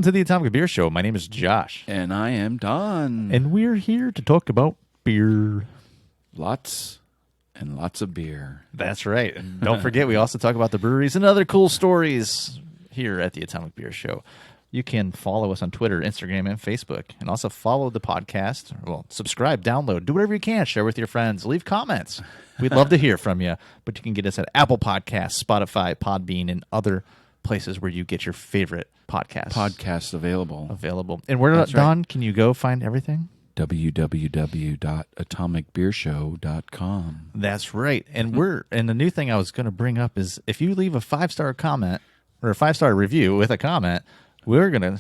to the Atomic Beer Show. My name is Josh. And I am Don. And we're here to talk about beer. Lots and lots of beer. That's right. And don't forget, we also talk about the breweries and other cool stories here at the Atomic Beer Show. You can follow us on Twitter, Instagram, and Facebook. And also follow the podcast. Well, subscribe, download, do whatever you can. Share with your friends. Leave comments. We'd love to hear from you. But you can get us at Apple Podcasts, Spotify, Podbean, and other places where you get your favorite podcasts. Podcasts available. And where, That's Don, right. can you go find everything? www.atomicbeershow.com. That's right. And and the new thing I was going to bring up is if you leave a 5-star comment or a 5-star review with a comment, we're going to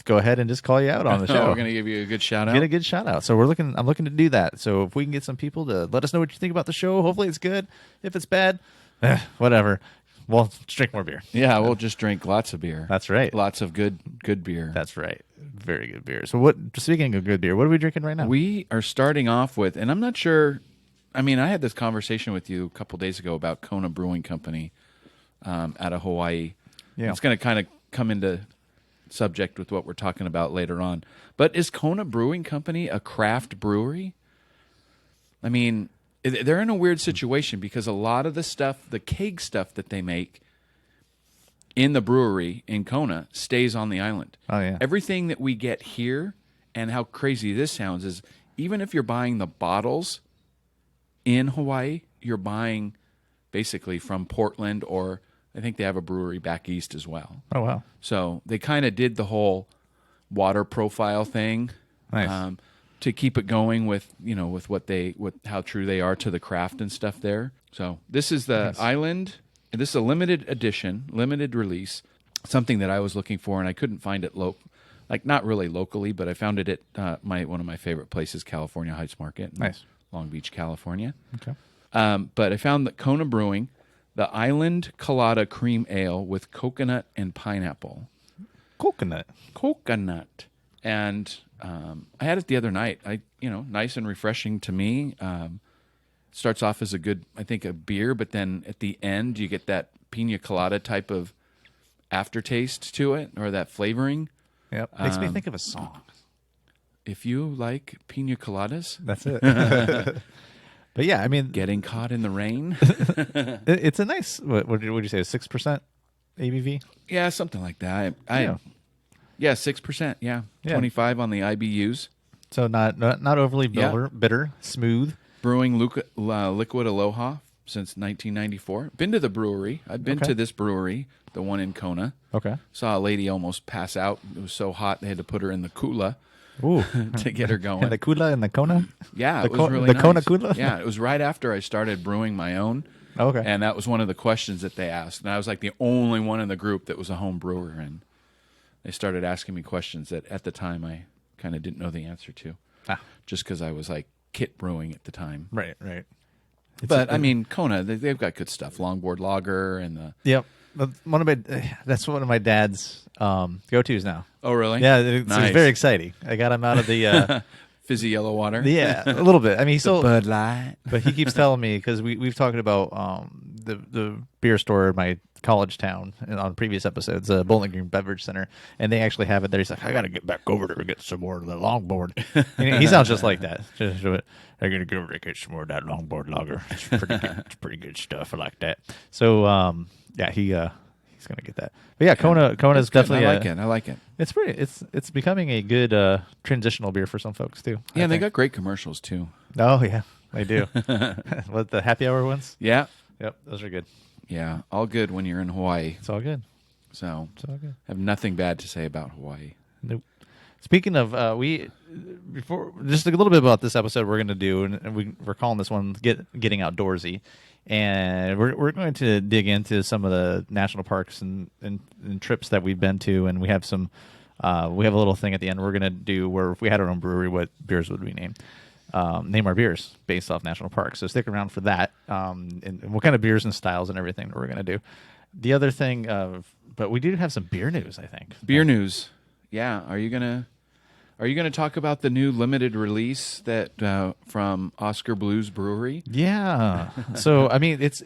go ahead and just call you out on the show. We're going to give you a good shout out. Get a good shout out. So I'm looking to do that. So if we can get some people to let us know what you think about the show, hopefully it's good. If it's bad, whatever. We'll drink more beer. Yeah, we'll just drink lots of beer. That's right. Lots of good beer. That's right. Very good beer. So speaking of good beer, what are we drinking right now? We are starting off with, and I'm not sure, I had this conversation with you a couple days ago about Kona Brewing Company out of Hawaii. Yeah. It's going to kind of come into subject with what we're talking about later on. But is Kona Brewing Company a craft brewery? They're in a weird situation because a lot of the stuff, the keg stuff that they make in the brewery in Kona stays on the island. Oh, yeah. Everything that we get here, and how crazy this sounds, is even if you're buying the bottles in Hawaii, you're buying basically from Portland, or I think they have a brewery back east as well. Oh, wow. So they kind of did the whole water profile thing. Nice. To keep it going with how true they are to the craft and stuff there. So this is the island, and this is a limited edition, limited release, something that I was looking for and I couldn't find it not really locally, but I found it at one of my favorite places, California Heights Market, in Long Beach, California. Okay. But I found that Kona Brewing, the Island Colada Cream Ale with coconut and pineapple. Coconut. And I had it the other night. Nice and refreshing to me. Starts off as a beer, but then at the end you get that pina colada type of aftertaste to it, or that flavoring. Yep. Makes me think of a song. If you like pina coladas, that's it. But yeah, getting caught in the rain. It's a nice. What would you say? 6% ABV? Yeah, something like that. 6%. Yeah, 25 on the IBUs. So not overly bitter, smooth. Brewing Liquid Aloha since 1994. Been to the brewery. I've been to this brewery, the one in Kona. Okay. Saw a lady almost pass out. It was so hot they had to put her in the kula. Ooh. To get her going. The kula and the Kona? Yeah, it was really nice. The Kona kula? Yeah, it was right after I started brewing my own. Okay. And that was one of the questions that they asked. And I was like the only one in the group that was a home brewer, and they started asking me questions that at the time I kind of didn't know the answer to. Just because I was like kit brewing at the time. Right. But Kona, they've got good stuff. Longboard Lager and the... Yep. That's one of my dad's go-tos now. Oh, really? Yeah, it's very exciting. I got him out of the... fizzy yellow water? Yeah, a little bit. He still... Bud Light. But he keeps telling me, because we've talked about the beer store in my college town on previous episodes, Bowling Green Beverage Center, and they actually have it there. He's like, I got to get back over there and get some more of the longboard. And he sounds just like that. I got to go over there and get some more of that longboard lager. It's pretty good. It's pretty good stuff. I like that. So, he's going to get that. But yeah, Kona is definitely... I like it. It's becoming a good transitional beer for some folks, too. Yeah, and they got great commercials, too. Oh, yeah, they do. What, the happy hour ones? Yeah. Yep, those are good. Yeah, all good when you're in Hawaii. It's all good. So, it's all good. I have nothing bad to say about Hawaii. Nope. Speaking of, before just a little bit about this episode we're going to do, and we're calling this one Getting Outdoorsy, and we're going to dig into some of the national parks and trips that we've been to, and we have some, we have a little thing at the end we're going to do where if we had our own brewery, what beers would we name? Name our beers based off national parks. So stick around for that, and what kind of beers and styles and everything that we're going to do. The other thing, but we do have some beer news, I think. Beer news. Yeah. Are you gonna talk about the new limited release that from Oscar Blues Brewery? Yeah. So it's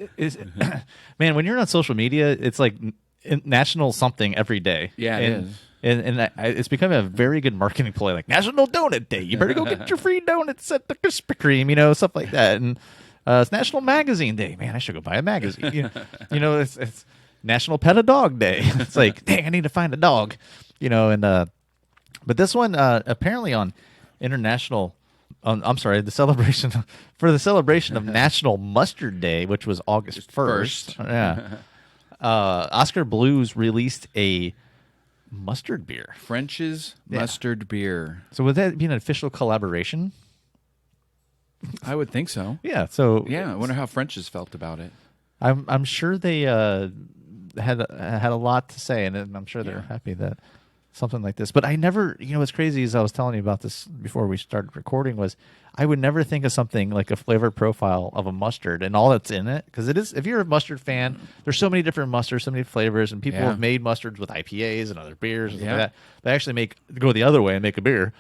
man, when you're on social media, it's like national something every day. Yeah, it is. It's becoming a very good marketing play, like National Donut Day. You better go get your free donuts at the Krispy Kreme, stuff like that. And it's National Magazine Day. Man, I should go buy a magazine. It's National Pet a Dog Day. It's like, dang, I need to find a dog. But this one apparently on international. I'm sorry, the celebration of National Mustard Day, which was August 1st. Yeah. Oscar Blues released a mustard beer. French's mustard beer. So would that be an official collaboration? I would think so. Yeah. So yeah, I wonder how French's felt about it. I'm sure they had a lot to say, and I'm sure they're happy that something like this. But I never, what's crazy is I was telling you about this before we started recording was I would never think of something like a flavor profile of a mustard and all that's in it. Because it is, if you're a mustard fan, there's so many different mustards, so many flavors, and people have made mustards with IPAs and other beers and stuff like that. They actually go the other way and make a beer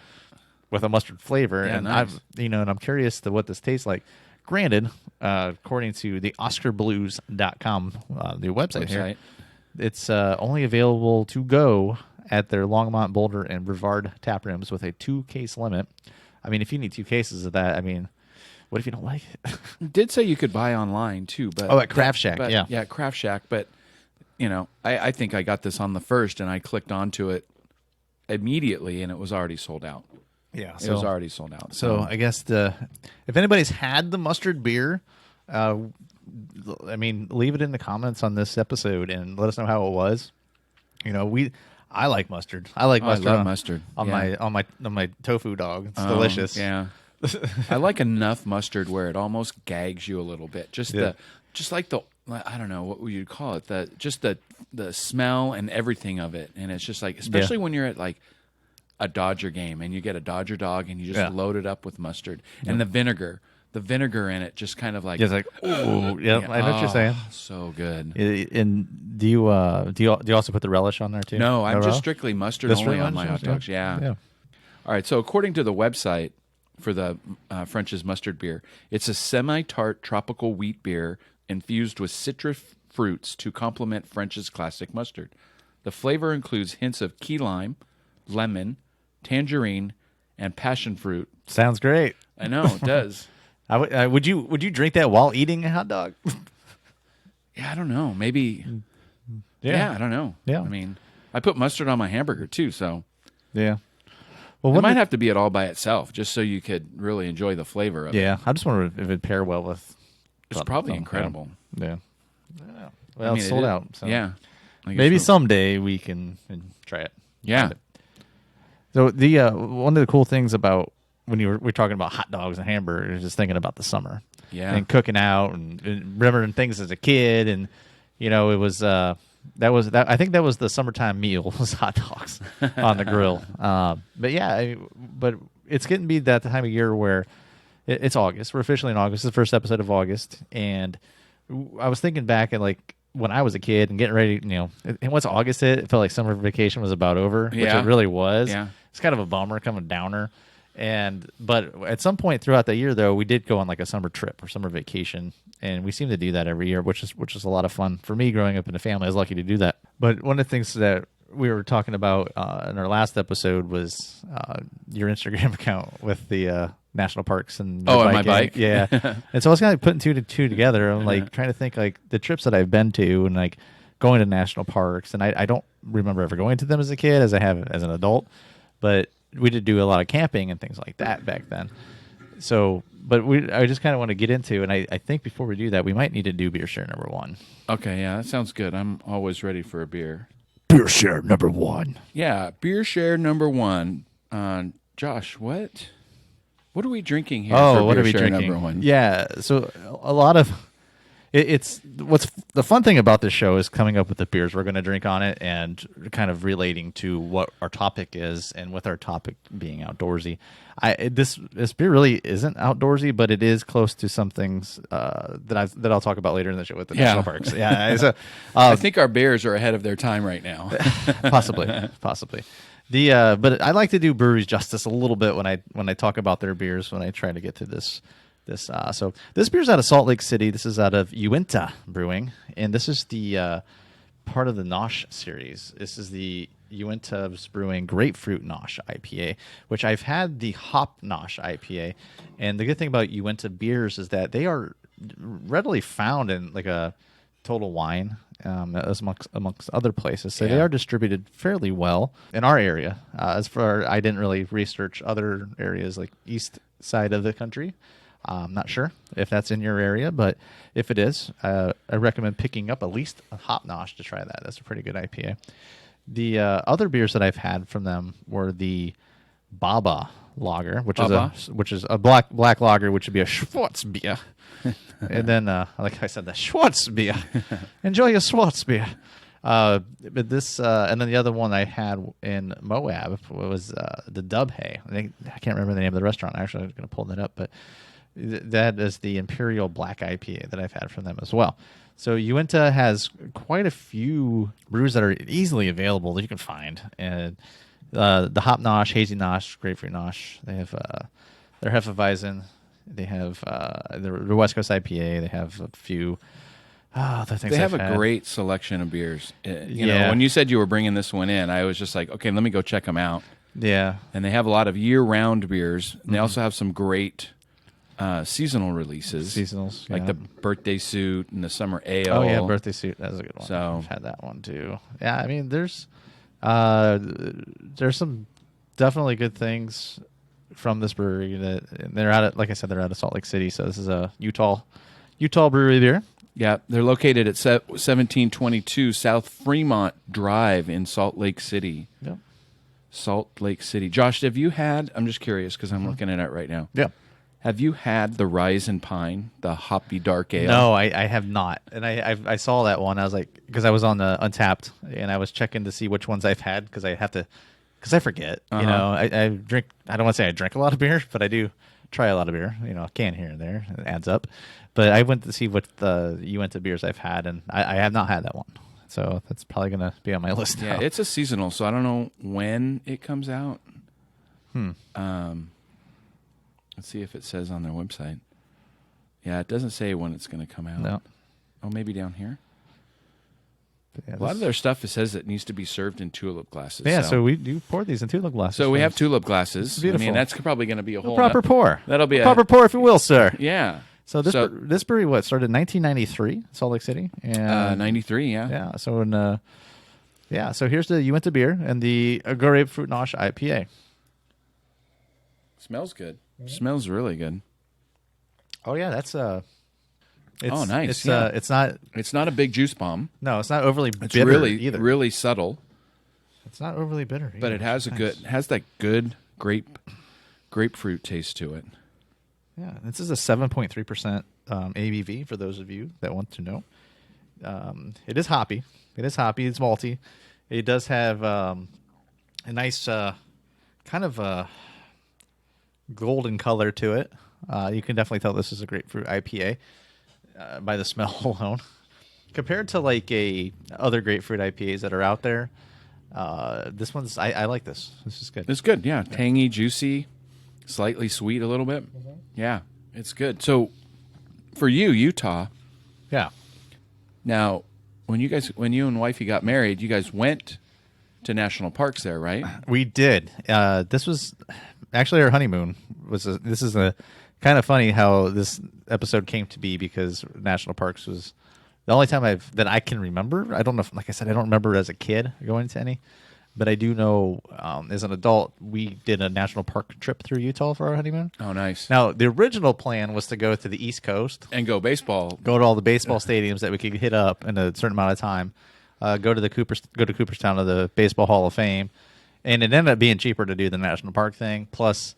with a mustard flavor. Yeah, and nice. and I'm curious to what this tastes like. Granted, according to the OscarBlues.com, the website here, it's only available to go at their Longmont, Boulder, and Brevard tap rooms with a 2-case limit. I mean, if you need 2 cases of that, I mean, what if you don't like it? It did say you could buy online too, but at Craft Shack, yeah, Craft Shack. But I think I got this on the first, and I clicked onto it immediately, and it was already sold out. Yeah, it was already sold out. So I guess if anybody's had the mustard beer, I mean, leave it in the comments on this episode and let us know how it was. I like mustard. I love mustard on my tofu dog. It's delicious. Yeah, I like enough mustard where it almost gags you a little bit. Just like the I don't know what would you call it. The smell and everything of it, and it's just like, especially when you're at like a Dodger game and you get a Dodger dog and you just load it up with mustard and the vinegar. The vinegar in it just kind of like it's like, oh, yeah, I know what you're saying. So good. And do you also put the relish on there too? No, I'm just strictly mustard only on my hot dogs. Yeah. All right. So according to the website for the French's mustard beer, it's a semi-tart tropical wheat beer infused with citrus fruits to complement French's classic mustard. The flavor includes hints of key lime, lemon, tangerine, and passion fruit. Sounds great. I know it does. Would you drink that while eating a hot dog? Yeah, I don't know. Maybe. Yeah, I don't know. Yeah, I mean, I put mustard on my hamburger too, so yeah. Well, it might have to be it all by itself, just so you could really enjoy the flavor of it. Yeah, I just wonder if it'd pair well with. It's probably incredible. Yeah. Well, it's sold out. So yeah. Maybe someday we can try it. Yeah. So the one of the cool things about when we're talking about hot dogs and hamburgers, just thinking about the summer, and cooking out and remembering things as a kid, and it was I think that was the summertime meal was hot dogs on the grill. But it's getting to be that time of year where it's August. We're officially in August. It's the first episode of August, and I was thinking back at like when I was a kid and getting ready. And once August hit, it felt like summer vacation was about over, which it really was. Yeah. It's kind of a bummer, kind of a downer. But at some point throughout the year, though, we did go on like a summer trip or summer vacation, and we seem to do that every year, which is a lot of fun for me. Growing up in a family, I was lucky to do that. But one of the things that we were talking about in our last episode was your Instagram account with the national parks and my bike, yeah. And so I was kind of putting two to two together. I'm like trying to think like the trips that I've been to and like going to national parks, and I don't remember ever going to them as a kid as I have as an adult, but we did do a lot of camping and things like that back then. So, but I just kind of want to get into, and I think before we do that, we might need to do beer share number 1. Okay, yeah, that sounds good. I'm always ready for a beer. Beer share number 1. Yeah, beer share number 1. Josh, what are we drinking here? Oh, for what beer are we share drinking? Number 1? Yeah, so a lot of it's what's the fun thing about this show is coming up with the beers we're going to drink on it and kind of relating to what our topic is, and with our topic being outdoorsy. This beer really isn't outdoorsy, but it is close to some things that I'll talk about later in the show with the national parks. Yeah, so, I think our beers are ahead of their time right now. possibly. But I like to do breweries justice a little bit when I talk about their beers when I try to get to this. So this beer's out of Salt Lake City. This is out of Uinta Brewing, and this is the part of the Nosh series. This is the Uinta's brewing Grapefruit Nosh IPA, which I've had the Hop Nosh IPA, and the good thing about Uinta beers is that they are readily found in like a Total Wine, as amongst other places. So they Yeah. are distributed fairly well in our area. As for I didn't really research other areas like east side of the country. I'm not sure if that's in your area, but if it is, I recommend picking up at least a Hop Nosh to try that. That's a pretty good IPA. The other beers that I've had from them were the Baba Lager, which is a black lager, which would be a Schwarzbier. And then, like I said, the Schwarzbier. Enjoy your Schwarzbier. But this, and then the other one I had in Moab was the Dubhay. I can't remember the name of the restaurant. Actually, I'm going to pull that up, but that is the Imperial Black IPA that I've had from them as well. So Uinta has quite a few brews that are easily available that you can find, and the Hop Nosh, Hazy Nosh, Grapefruit Nosh. They have their Hefeweizen. They have the West Coast IPA. They have a few other things. They have I've a had. great selection of beers. You know, Yeah. when you said you were bringing this one in, I was just like, okay, let me go check them out. Yeah, And they have a lot of year-round beers. And they also have some great seasonal releases. seasonals, Like yeah. the Birthday Suit and the Summer Ale. Oh yeah, Birthday Suit. That's a good one. So- I've had that one too. Yeah, I mean, there's some definitely good things from this brewery. That they're out of, like I said, they're out of Salt Lake City. So this is a Utah brewery beer. Yeah, they're located at 1722 South Fremont Drive in Salt Lake City. Yep. Salt Lake City. Josh, have you had, I'm just curious because I'm looking at it right now. Yeah. Have you had the Rise and Pine, the hoppy dark ale? No, I have not, and I saw that one. I was like, because I was on the Untapped, and I was checking to see which ones I've had because I have to, because I forget. You know, I drink. I don't want to say I drink a lot of beer, but I do try a lot of beer. You know, a can here and there, it adds up. But I went to see what the Uinta beers I've had, and I have not had that one. So that's probably going to be on my list Yeah, now. it's a seasonal, so I don't know when it comes out. Let's see if it says on their website. Yeah, it doesn't say when it's going to come out. No. Oh, maybe down here? But yeah, A lot of their stuff, it says it needs to be served in tulip glasses. Yeah, so we do pour these in tulip glasses. So we for have us. tulip glasses. Beautiful. I mean, that's probably going to be a whole proper pour. That'll be a a proper pour, if you will, sir. Yeah. So this brewery started in 1993, Salt Lake City, and 93, yeah. yeah. So so here's the Uinta beer and the Grapefruit Nosh IPA. Smells good. Smells really good. Oh yeah, that's Oh, nice, It's yeah. it's not It's not a big juice bomb. no, it's not overly It's bitter really either. really subtle, It's not overly bitter, but either. it has Nice. it has that good grapefruit taste to it. Yeah, this is a 7.3% ABV for those of you that want to know. It is hoppy. It's malty. It does have a nice kind of golden color to it. You can definitely tell this is a grapefruit IPA by the smell alone. Compared to like other grapefruit IPAs that are out there, this one's I like this. This is good. It's good, yeah. Tangy, juicy, slightly sweet a little bit. Yeah, it's good. So for you, Utah, Yeah. now when you and wifey got married, you guys went to national parks there, right? We did. This was actually our honeymoon. This is a kind of funny how this episode came to be because national parks was the only time that I can remember. I don't know. Like I said, I don't remember as a kid going to any, but I do know as an adult we did a national park trip through Utah for our honeymoon. Oh, nice. Now the original plan was to go to the East Coast, And go baseball. go to all the baseball stadiums that we could hit up in a certain amount of time. Go to Cooperstown to the Baseball Hall of Fame, and it ended up being cheaper to do the national park thing, plus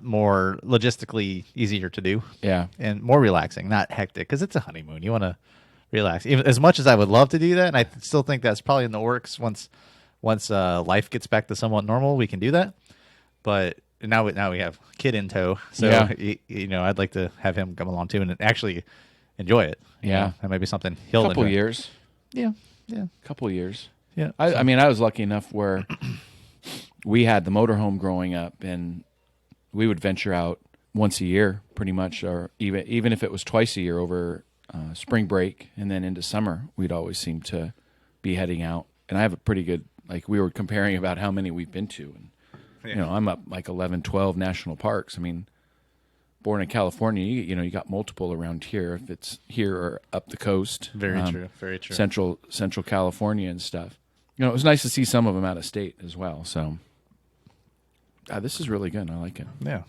more logistically easier to do, Yeah. and more relaxing, not hectic, because it's a honeymoon. You want to relax. Even as much as I would love to do that, and I still think that's probably in the works. Once life gets back to somewhat normal, we can do that. But now we have kid in tow, so Yeah. you know I'd like to have him come along too and actually enjoy it. You Yeah. know, that might be something he'll Couple enjoy. years. Yeah, yeah, Couple years. yeah. I mean, I was lucky enough where we had the motorhome growing up, and we would venture out once a year, pretty much, or even if it was twice a year over spring break and then into summer, we'd always seem to be heading out. And I have a pretty good like we were comparing about how many we've been to, and I'm up like 11, 12 national parks. I mean, born in California, you got multiple around here. If it's here or up the coast, Very true. Very true. Central California and stuff. It was nice to see some of them out of state as well. So, this is really good. I like it. Yeah.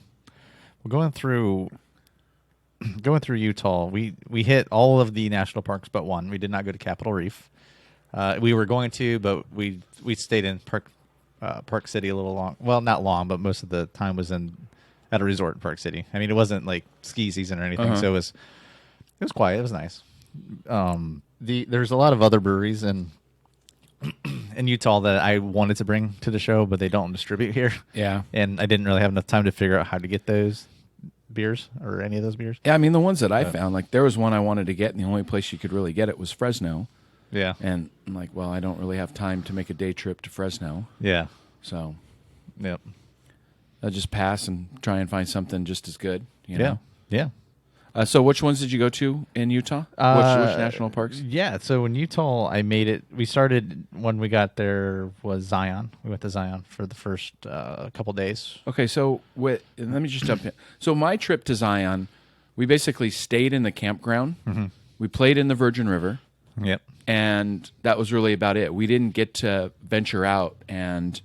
Well, going through Utah, we hit all of the national parks but one. We did not go to Capitol Reef. We were going to, but we stayed in Park City a little long. Well, not long, but most of the time was at a resort in Park City. I mean, it wasn't like ski season or anything, so it was quiet. It was nice. There's a lot of other breweries in Utah that I wanted to bring to the show, but they don't distribute here. Yeah, and I didn't really have enough time to figure out how to get those beers or any of those beers. Yeah, I mean the ones that I found, like there was one I wanted to get, and the only place you could really get it was Fresno. Yeah, and I'm like, well, I don't really have time to make a day trip to Fresno. Yeah, so yep. I'll just pass and try and find something just as good. You know? So which ones did you go to in Utah? Which national parks? Yeah, so in Utah, I made it. We started when we got there was Zion. We went to Zion for the first couple days. Okay, so let me just jump in. So my trip to Zion, we basically stayed in the campground. Mm-hmm. We played in the Virgin River. Yep. And that was really about it. We didn't get to venture out and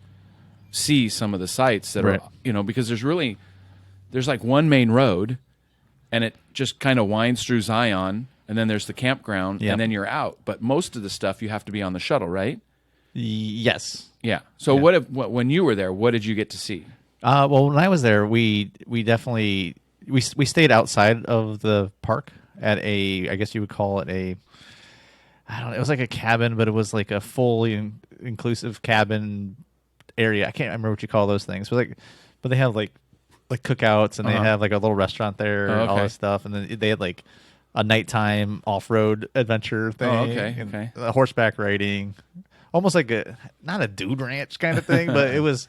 see some of the sites that are, because there's like one main road, and it just kind of winds through Zion, and then there's the campground, and then you're out. But most of the stuff you have to be on the shuttle, right? Yes. Yeah. So when you were there, what did you get to see? Well, when I was there, we definitely we stayed outside of the park at I guess you would call it I don't know. It was like a cabin, but it was like a fully inclusive cabin area. I can't remember what you call those things. But they have like cookouts, and they have like a little restaurant there and all this stuff. And then they had like a nighttime off-road adventure thing. Oh, okay. Horseback riding, almost like not a dude ranch kind of thing, but it was.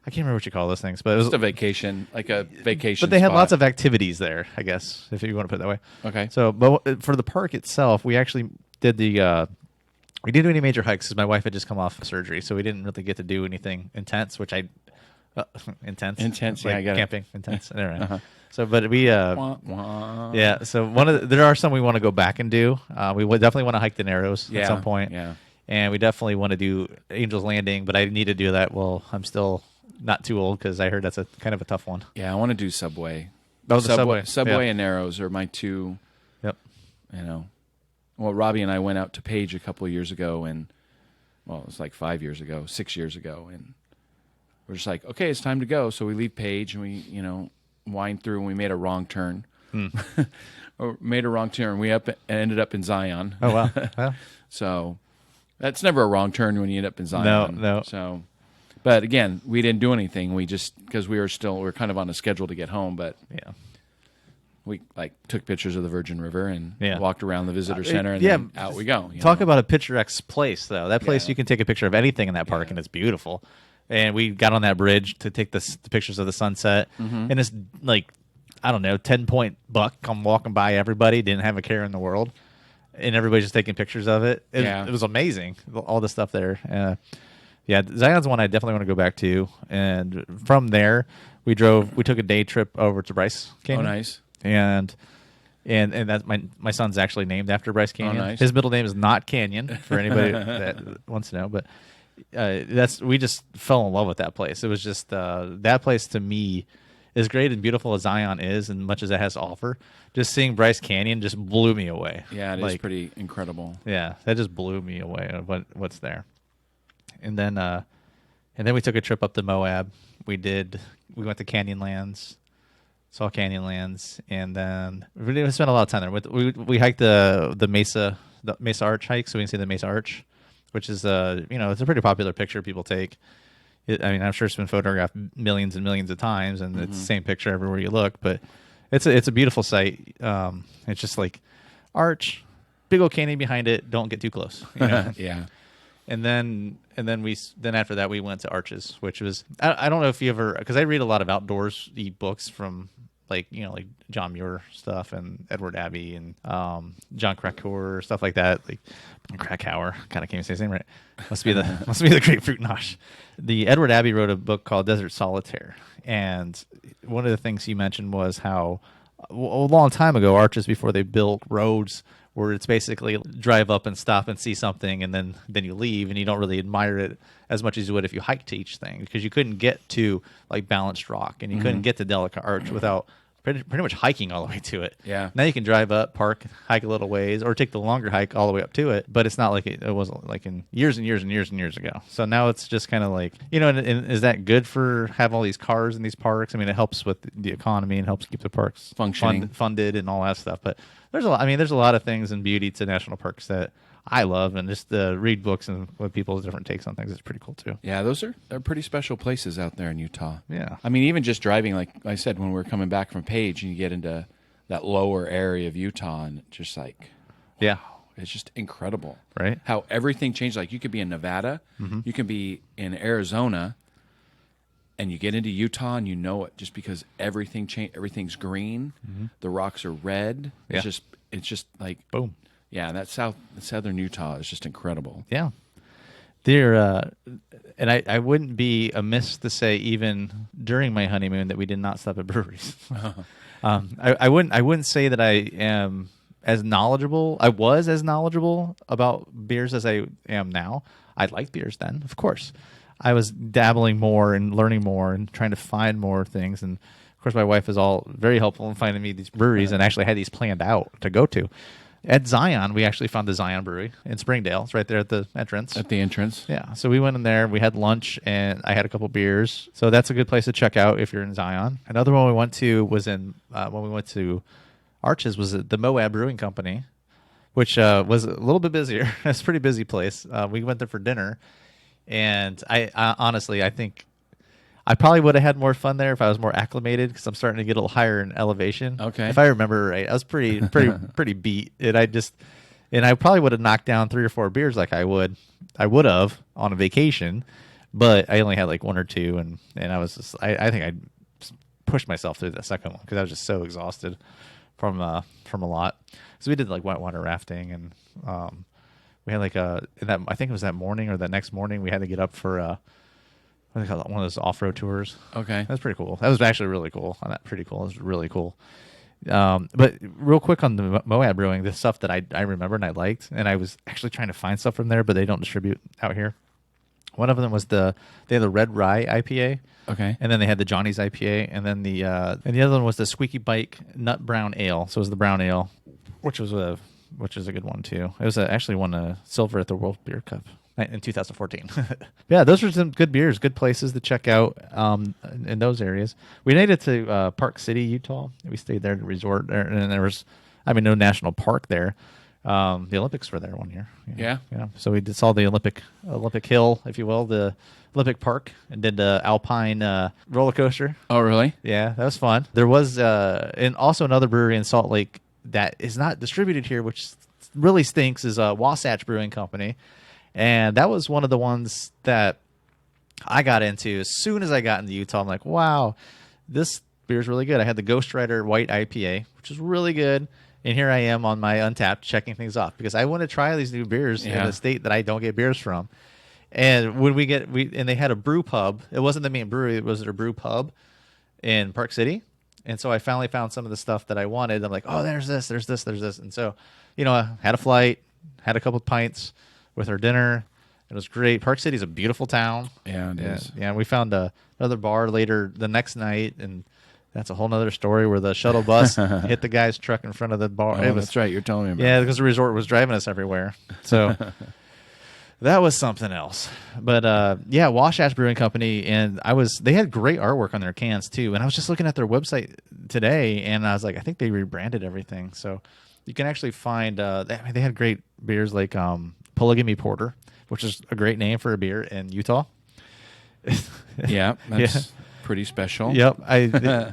I can't remember what you call those things, but it was just a vacation, like a vacation. But they had spot. lots of activities there, I guess, if you want to put it that way. Okay. So, but for the park itself, we actually did we didn't do any major hikes because my wife had just come off surgery, so we didn't really get to do anything intense, which intense, like yeah, I got camping, intense. Anyway. So, but we yeah. So there are some we want to go back and do. We would definitely want to hike the Narrows at some point. Yeah. And we definitely want to do Angel's Landing, but I need to do that. Well, I'm still not too old because I heard that's a kind of a tough one. Yeah, I want to do Subway. Oh, the Subway and Narrows are my two. Yep. Well, Robbie and I went out to Page a couple of years ago, and it was like 6 years ago, and we're just like, okay, it's time to go. So we leave Page and we, wind through, and we made a wrong turn. Or made a wrong turn. We ended up in Zion. Oh wow. Well. So that's never a wrong turn when you end up in Zion. No. So, but again, we didn't do anything. We just because we were kind of on a schedule to get home, but yeah. We took pictures of the Virgin River and walked around the visitor center, and then out we go. Talk about a picturesque place, though. That place you can take a picture of anything in that park, and it's beautiful. And we got on that bridge to take the pictures of the sunset, and it's like, I don't know, 10-point buck come walking by everybody, didn't have a care in the world, and everybody's just taking pictures of it. It was amazing, all the stuff there. Zion's one I definitely want to go back to. And from there, we took a day trip over to Bryce Canyon. Oh, nice. And that's my son's actually named after Bryce Canyon. Oh, nice. His middle name is not Canyon for anybody that wants to know. But we just fell in love with that place. It was just that place to me, as great and beautiful as Zion is, and much as it has to offer, just seeing Bryce Canyon just blew me away. Yeah, it is pretty incredible. Yeah, that just blew me away of what's there. And then we took a trip up to Moab. We went to Canyonlands. Saw Canyonlands, and then we didn't spend a lot of time there. We hiked the Mesa Arch hike, so we can see the Mesa Arch, which is it's a pretty popular picture people take. I'm sure it's been photographed millions and millions of times, and it's the same picture everywhere you look. But it's a beautiful sight. It's just like arch, big old canyon behind it. Don't get too close. Yeah. And then after that we went to Arches, which was I don't know if you ever, because I read a lot of outdoorsy books from like John Muir stuff and Edward Abbey and John Krakauer, stuff like that. Like Krakauer, kind of can't even say his name right. Must be the grapefruit nosh. The Edward Abbey wrote a book called Desert Solitaire, and one of the things he mentioned was how a long time ago, arches before they built roads, where it's basically drive up and stop and see something, and then you leave, and you don't really admire it as much as you would if you hiked to each thing, because you couldn't get to like Balanced Rock, and you couldn't get to Delicate Arch without pretty much hiking all the way to it. Yeah. Now you can drive up, park, hike a little ways, or take the longer hike all the way up to it. But it's not like it wasn't like in years and years and years and years ago. So now it's just kind of like, and is that good for having all these cars in these parks? I mean, it helps with the economy and helps keep the parks functioning, funded, and all that stuff. But there's a lot. I mean, there's a lot of things in beauty to national parks that I love, and just read books and what people's different takes on things is pretty cool too. Yeah, those are pretty special places out there in Utah. Yeah. I mean, even just driving, like I said, when we were coming back from Page, and you get into that lower area of Utah, and just like, yeah, it's just incredible, right? How everything changed. Like you could be in Nevada, you can be in Arizona, and you get into Utah, and you know it just because everything changed. Everything's green, the rocks are red. Yeah. It's just like boom. Yeah, that southern Utah is just incredible. Yeah. And I wouldn't be amiss to say even during my honeymoon that we did not stop at breweries. I wouldn't say that I am as knowledgeable. I was as knowledgeable about beers as I am now. I liked beers then, of course. I was dabbling more and learning more and trying to find more things. And of course, my wife is all very helpful in finding me these breweries, and actually had these planned out to go to. At Zion, we actually found the Zion Brewery in Springdale. It's right there at the entrance. At the entrance? Yeah. So we went in there. We had lunch, and I had a couple beers. So that's a good place to check out if you're in Zion. Another one we went to was when we went to Arches, was the Moab Brewing Company, which was a little bit busier. It's a pretty busy place. We went there for dinner, and I honestly, I think I probably would have had more fun there if I was more acclimated, because I'm starting to get a little higher in elevation. Okay. If I remember right, I was pretty beat, and I probably would have knocked down 3 or 4 beers like I would have on a vacation, but I only had like 1 or 2, and I was just, I think I pushed myself through the second one because I was just so exhausted from a lot. So we did like whitewater rafting, and we had like I think it was that morning or the next morning we had to get up for what do they call it? One of those off-road tours. Okay. That's pretty cool. That was actually really cool. Pretty cool. It was really cool. But real quick on the Moab Brewing, the stuff that I remember and I liked, and I was actually trying to find stuff from there, but they don't distribute out here. One of them was they had the Red Rye IPA. Okay. And then they had the Johnny's IPA, and then the other one was the Squeaky Bike Nut Brown Ale. So it was the brown ale, which is a good one too. It was actually won a silver at the World Beer Cup in 2014. Yeah, those are some good beers, good places to check out in those areas. We made it to Park City, Utah. We stayed there at a resort, and there was, no national park there. The Olympics were there one year. Yeah. So we saw the Olympic Hill, if you will, the Olympic Park, and did the Alpine roller coaster. Oh, really? Yeah, that was fun. There was and also another brewery in Salt Lake that is not distributed here, which really stinks, is Wasatch Brewing Company. And that was one of the ones that I got into. As soon as I got into Utah, I'm like, wow, this beer is really good. I had the Ghost Rider White IPA, which is really good. And here I am on my Untapped checking things off because I want to try these new beers in a state that I don't get beers from. And when and they had a brew pub. It wasn't the main brewery. It was their brew pub in Park City. And so I finally found some of the stuff that I wanted. I'm like, oh, there's this. And so, I had a flight, had a couple of pints with our dinner. It was great. Park City's a beautiful town. Yeah, it is. Yeah, we found another bar later the next night, and that's a whole nother story where the shuttle bus hit the guy's truck in front of the bar. Oh, that's right. You're telling me about Yeah, because the resort was driving us everywhere. So that was something else. But Wasatch Brewing Company, and they had great artwork on their cans too. And I was just looking at their website today, and I was like, I think they rebranded everything. So you can actually find they had great beers like Polygamy Porter, which is a great name for a beer in Utah. Yeah, that's pretty special. Yep.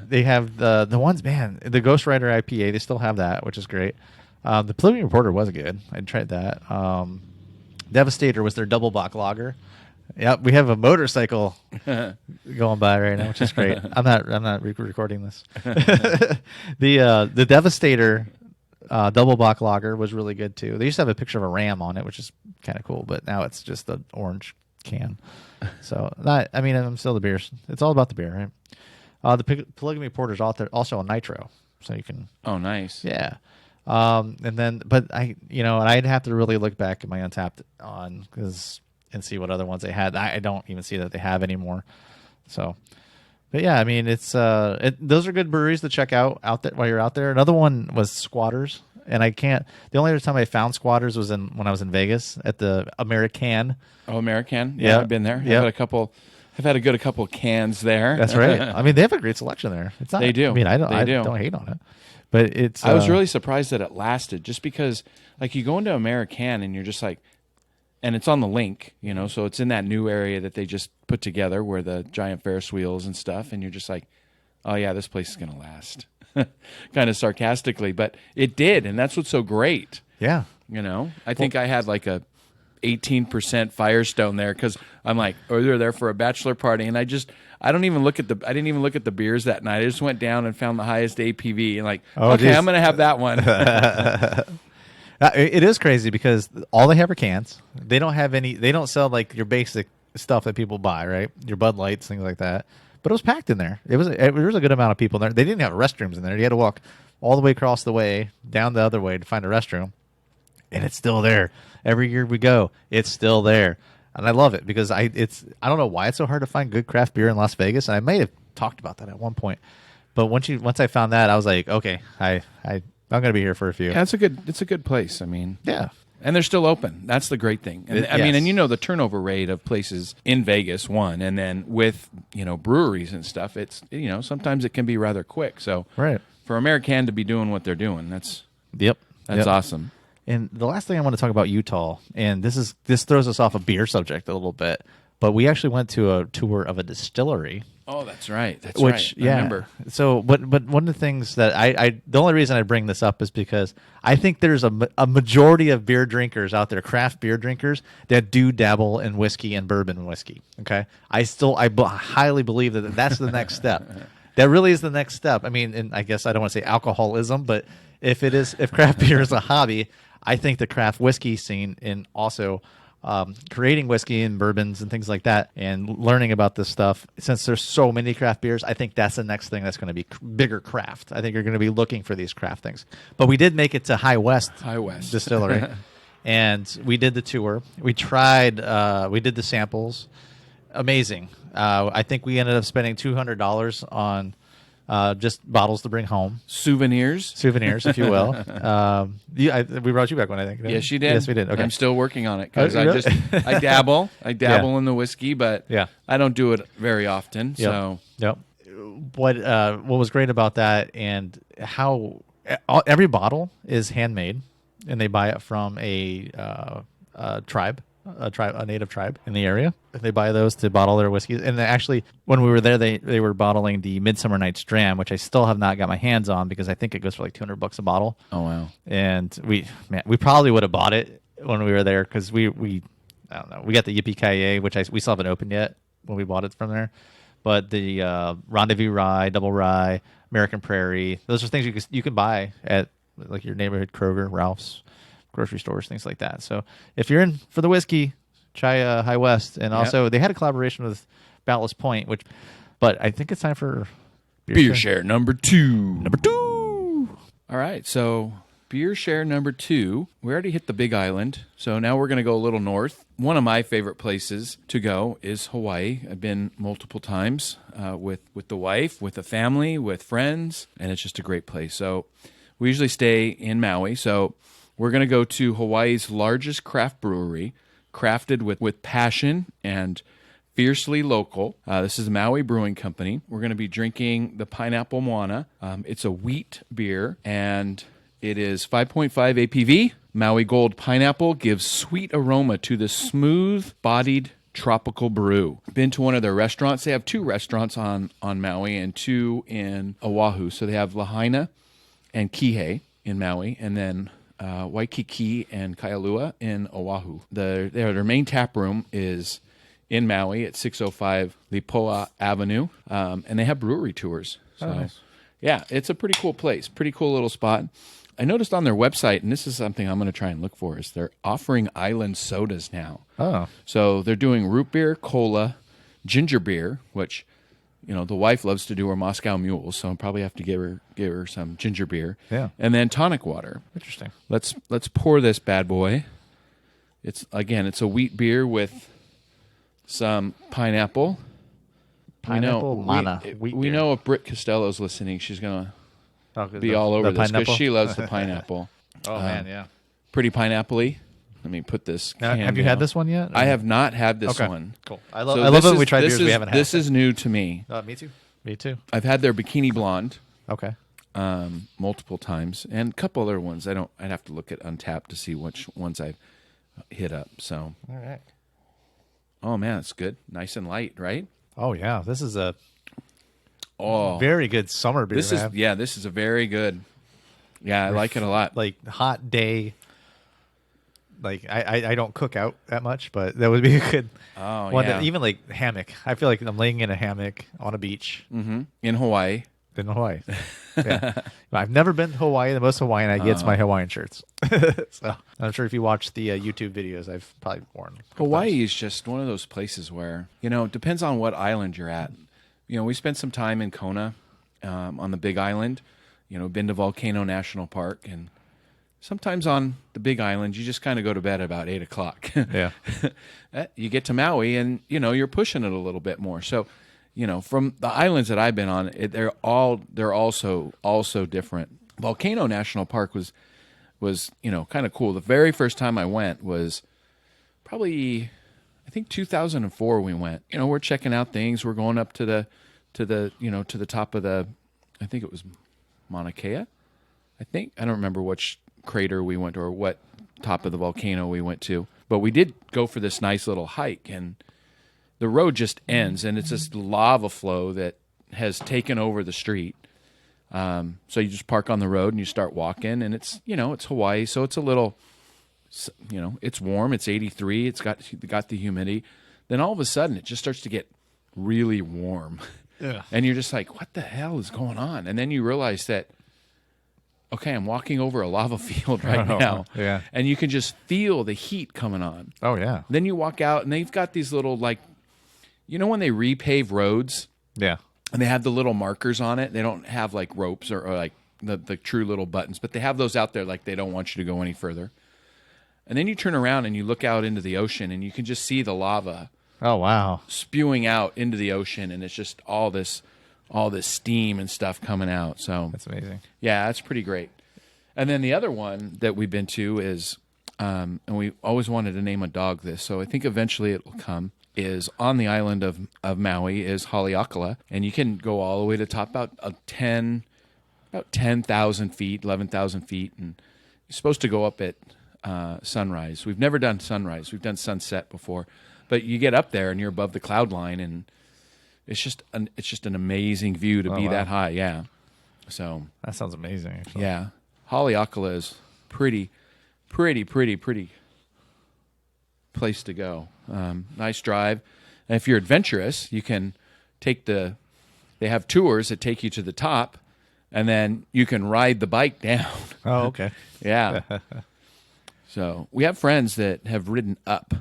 They have the ones, man, the Ghost Rider IPA, they still have that, which is great. The Polygamy Porter was good. I tried that. Devastator was their double bock lager. Yep, we have a motorcycle going by right now, which is great. I'm not recording this. The Devastator double bock lager was really good too. They used to have a picture of a ram on it, which is kind of cool, but now it's just an orange can. So I mean, I'm still the beers. It's all about the beer, right? The polygamy porter's also on nitro, so you can. Oh, nice. Yeah. And then, but and I'd have to really look back at my Untapped and see what other ones they had. I don't even see that they have anymore. So, but yeah, I mean, those are good breweries to check out there while you're out there. Another one was Squatters, and the only other time I found Squatters was when I was in Vegas at the American. Oh, American. Yeah, I've been there. Yeah. I've had a couple cans there. That's right. I mean, they have a great selection there. It's not. They do. I mean, I They do. don't hate on it, but it's. I was really surprised that it lasted, just because, like, you go into American and you're just like, and it's on the link, so it's in that new area that they just put together where the giant Ferris wheels and stuff, and you're just like, oh yeah, this place is gonna last, kind of sarcastically, but it did, and that's what's so great. Yeah. I think I had like a 18% Firestone there because I'm like, oh, they're there for a bachelor party, and I didn't even look at the beers that night. I just went down and found the highest APV, and like, okay, geez. I'm gonna have that one. It is crazy because all they have are cans. They don't have any. They don't sell like your basic stuff that people buy, right? Your Bud Lights, things like that. But it was packed in there. There was a good amount of people in there. They didn't have restrooms in there. You had to walk all the way across the way, down the other way to find a restroom, and it's still there. Every year we go, it's still there, and I love it because I don't know why it's so hard to find good craft beer in Las Vegas. And I may have talked about that at one point, but once I found that, I was like, okay, I'm going to be here for a few. Yeah, it's a good place. I mean, yeah. And they're still open. That's the great thing. And, I mean, and the turnover rate of places in Vegas, and then with, breweries and stuff, it's, sometimes it can be rather quick. So right. For American to be doing what they're doing, that's awesome. And the last thing I want to talk about Utah, and this throws us off a beer subject a little bit, but we actually went to a tour of a distillery. Oh, that's right. I remember. So, but one of the things that the only reason I bring this up is because I think there's a majority of beer drinkers out there, craft beer drinkers, that do dabble in whiskey and bourbon whiskey. Okay, I highly believe that that's the next step. That really is the next step. I mean, and I guess I don't want to say alcoholism, but if craft beer is a hobby, I think the craft whiskey scene and also creating whiskey and bourbons and things like that and learning about this stuff, since there's so many craft beers, I think that's the next thing that's going to be bigger craft. I think you're going to be looking for these craft things. But we did make it to High West Distillery, and we did the tour. We tried, we did the samples. Amazing. I think we ended up spending $200 on just bottles to bring home. Souvenirs, if you will. We brought you back one, I think. Yes, you did. Yes, we did. Okay. I'm still working on it because I dabble in the whiskey, but I don't do it very often. So, what was great about that, and how every bottle is handmade, and they buy it from a native tribe in the area. They buy those to bottle their whiskeys. And actually, when we were there, they were bottling the Midsummer Night's Dram, which I still have not got my hands on because I think it goes for like $200 a bottle. Oh wow! And we probably would have bought it when we were there because we I don't know, we got the Yippee Ki-Yay, which we still haven't opened yet when we bought it from there. But the Rendezvous Rye, Double Rye, American Prairie, those are things you can buy at like your neighborhood Kroger, Ralph's, grocery stores, things like that. So if you're in for the whiskey, try High West. And also they had a collaboration with Ballast Point, but I think it's time for beer share number 2. All right, so beer share number 2. We already hit the Big Island, so now we're going to go a little north. One of my favorite places to go is Hawaii. I've been multiple times with the wife, with the family, with friends, and it's just a great place. So we usually stay in Maui. So we're going to go to Hawaii's largest craft brewery, crafted with passion and fiercely local. This is Maui Brewing Company. We're going to be drinking the Pineapple Moana. It's a wheat beer, and it is 5.5 APV. Maui Gold Pineapple gives sweet aroma to the smooth-bodied tropical brew. Been to one of their restaurants. They have 2 restaurants on Maui and 2 in Oahu. So they have Lahaina and Kihei in Maui, and then Waikiki and Kailua in Oahu. Their main tap room is in Maui at 605 Lipoa Avenue, and they have brewery tours. So, nice. yeah, it's a pretty cool place, pretty cool little spot. I noticed on their website, and this is something I'm going to try and look for, is they're offering island sodas now. Oh. So they're doing root beer, cola, ginger beer, which, the wife loves to do her Moscow Mules, so I'll probably have to give her some ginger beer. Yeah. And then tonic water. Interesting. Let's pour this bad boy. It's a wheat beer with some pineapple. Pineapple mana. We know if Britt Costello's listening, she's going to be the, all over this because pineapple? she loves the pineapple. Oh, man, yeah. Pretty pineapple-y. Let me put this can Have you down. had this one yet? I have not had this okay. one. Cool. I love it when we try beers we haven't had. This is new to me. Me too. Me too. I've had their Bikini Blonde Okay. multiple times and a couple other ones. I'd have to look at Untappd to see which ones I've hit up. So, all right. Oh man, it's good. Nice and light, right? Oh yeah, this is a very good summer beer. This is a very good. Yeah, I like it a lot. Like hot day. Like I don't cook out that much, but that would be a good one. Yeah. Even like hammock. I feel like I'm laying in a hammock on a beach In Hawaii. in Hawaii. Yeah, I've never been to Hawaii. The most Hawaiian I get is my Hawaiian shirts. So I'm sure if you watch the YouTube videos, I've probably worn. Hawaii is just one of those places where it depends on what island you're at. We spent some time in Kona, on the Big Island. Been to Volcano National Park, and sometimes on the Big Island, you just kind of go to bed about 8 o'clock. Yeah. You get to Maui, and you're pushing it a little bit more. So, from the islands that I've been on, they're also different. Volcano National Park was kind of cool. The very first time I went was probably, I think 2004 we went. We're checking out things. We're going up to the top of the, I think it was Mauna Kea. I don't remember which crater we went to or what top of the volcano we went to, but we did go for this nice little hike, and the road just ends, and it's this lava flow that has taken over the street. So you just park on the road and you start walking, and it's it's Hawaii, so it's a little, it's warm. It's 83. It's got the humidity. Then all of a sudden, it just starts to get really warm, and you're just like, what the hell is going on? And then you realize that, okay, I'm walking over a lava field right now. Yeah. And you can just feel the heat coming on. Oh yeah. Then you walk out, and they've got these little, like, when they repave roads, Yeah. and they have the little markers on it. They don't have like ropes or like the true little buttons, but they have those out there like they don't want you to go any further. And then you turn around and you look out into the ocean, and you can just see the lava Oh wow. spewing out into the ocean, and it's just all this steam and stuff coming out. So That's amazing. yeah, that's pretty great. And then the other one that we've been to is, and we always wanted to name a dog this, so I think eventually it will come, is on the island of Maui is Haleakala, and you can go all the way to top about 10,000 feet, 11,000 feet, and you're supposed to go up at sunrise. We've never done sunrise. We've done sunset before, but you get up there and you're above the cloud line, and it's just an amazing view to be that high. Yeah, so That sounds amazing. Actually. yeah, Haleakala is pretty place to go. Nice drive. And if you're adventurous, you can take they have tours that take you to the top, and then you can ride the bike down. Oh okay. Yeah. So we have friends that have ridden up.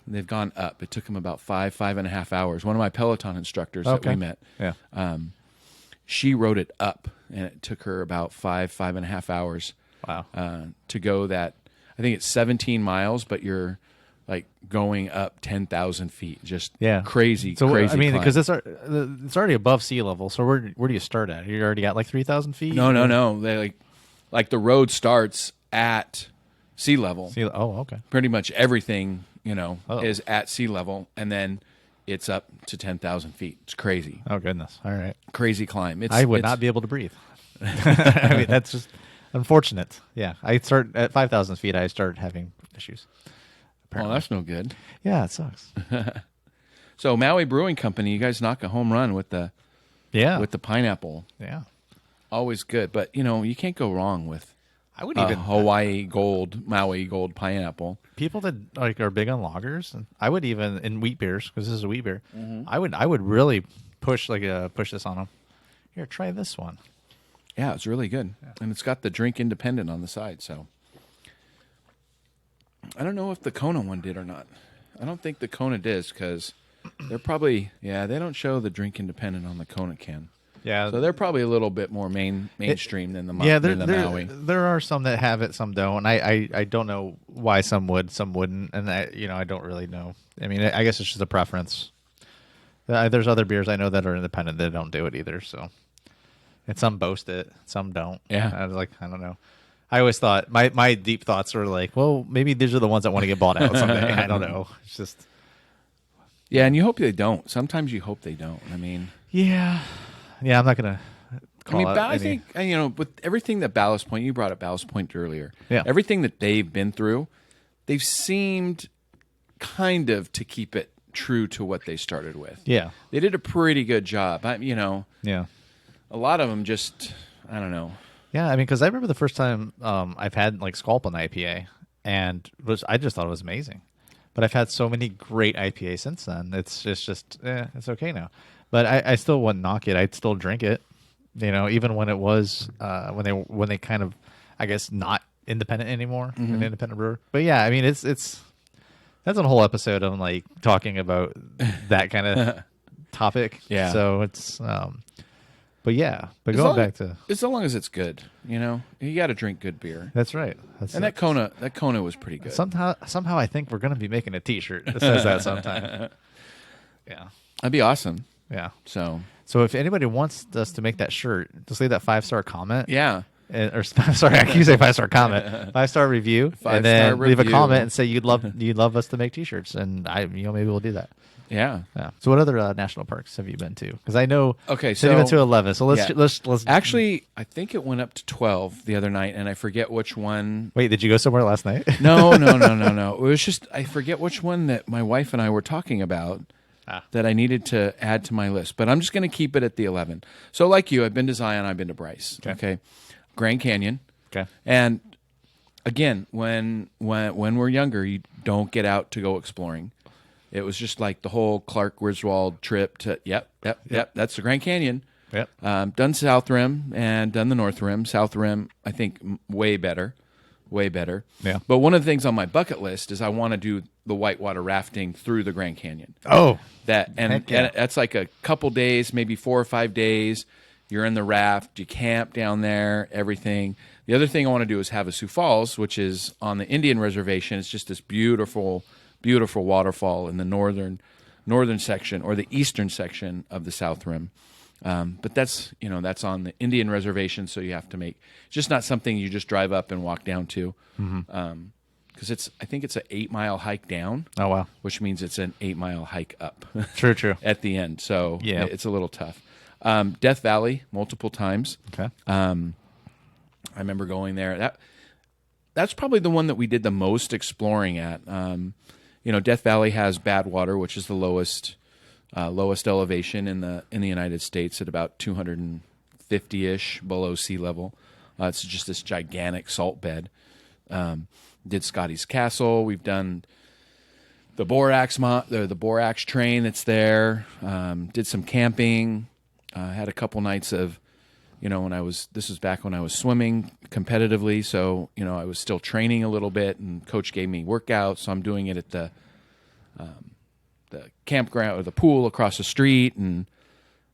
They've gone up. It took them about 5.5 hours. One of my Peloton instructors that we met, Yeah. she rode it up, and it took her about 5.5 hours. Wow. To go that. I think it's 17 miles, but you're like going up 10,000 feet. Just crazy, So crazy. I mean, climb. because it's already above sea level. So where do you start at? You already got like 3,000 feet? No. They like the road starts at sea level. Oh, okay. Pretty much everything, is at sea level, and then it's up to 10,000 feet. It's crazy. Oh goodness. All right. Crazy climb. I would not be able to breathe. I mean, that's just unfortunate. Yeah, I start at 5,000 feet. I start having issues. Well, that's no good. Yeah, it sucks. So Maui Brewing Company, you guys knock a home run with the pineapple. Yeah. Always good, but you can't go wrong with I would even Hawaii Gold, Maui Gold pineapple. people that like are big on lagers. I would even in wheat beers because this is a wheat beer. I would really push this on them. Here, try this one. Yeah, it's really good, and it's got the drink independent on the side. So I don't know if the Kona one did or not. I don't think the Kona does because they're probably they don't show the drink independent on the Kona can. Yeah, So they're probably a little bit more mainstream than the than the Maui. There are some that have it, some don't. I don't know why some would, some wouldn't, and I don't really know. I mean, I guess it's just a preference. There's other beers I know that are independent that don't do it either. So, and some boast it, some don't. Yeah. I was like, I don't know. I always thought my deep thoughts were like, well, maybe these are the ones that want to get bought out someday. I don't know. It's just And you hope they don't. Sometimes you hope they don't. I mean. Yeah, I'm not gonna. I think with everything that Ballast Point, you brought up Ballast Point earlier. Yeah. Everything that they've been through, they've seemed kind of to keep it true to what they started with. Yeah, They did a pretty good job. yeah, A lot of them just, I don't know. yeah. I mean, because I remember the first time I've had like Sculpin IPA, and I just thought it was amazing. But I've had so many great IPA since then. It's it's okay now. But I still wouldn't knock it. I'd still drink it. Even when it was when they kind of, I guess, not independent anymore, an independent brewer. But yeah, I mean, it's that's a whole episode of like talking about that kind of topic. Yeah. So it's but back to as long as it's good, you got to drink good beer. that's right. And that Kona was pretty good. somehow I think we're gonna be making a T-shirt that says that sometime. Yeah. That'd be awesome. Yeah. So if anybody wants us to make that shirt, just leave that 5-star comment. yeah, Or sorry, I can say 5-star comment, 5-star review, and then leave a comment and say you'd love us to make T-shirts, and maybe we'll do that. yeah. Yeah. So what other national parks have you been to? Because I know Okay, so you went to 11. So let's Actually, I think it went up to 12 the other night, and I forget which one. wait. Did you go somewhere last night? No. It was just I forget which one that my wife and I were talking about. That I needed to add to my list, but I'm just going to keep it at the 11. So, like you, I've been to Zion, I've been to Bryce. Okay. Grand Canyon. Okay. And again, when we're younger, you don't get out to go exploring. It was just like the whole Clark Griswold trip to yep. That's the Grand Canyon. Yep. Done South Rim and done the North Rim. South Rim, I think, way better. Yeah. But one of the things on my bucket list is I want to do the whitewater rafting through the Grand Canyon. Oh, And that's like a couple days, maybe 4 or 5 days. You're in the raft, you camp down there, everything. The other thing I want to do is Havasu Falls, which is on the Indian reservation. It's just this beautiful, beautiful waterfall in the northern section or the eastern section of the South Rim. But that's on the Indian reservation, so you have to make it's just not something you just drive up and walk down to. Because I think it's an 8-mile hike down. Oh wow! Which means it's an 8-mile hike up. True. At the end, so yeah, it's a little tough. Death Valley multiple times. Okay. I remember going there. That's probably the one that we did the most exploring at. Death Valley has Badwater, which is the lowest elevation in the United States at about 250-ish below sea level. It's just this gigantic salt bed. Did Scotty's Castle. We've done the Borax train that's there. Did some camping. Had a couple nights of, this was back when I was swimming competitively. So, I was still training a little bit, and coach gave me workouts. So I'm doing it at the campground or the pool across the street, and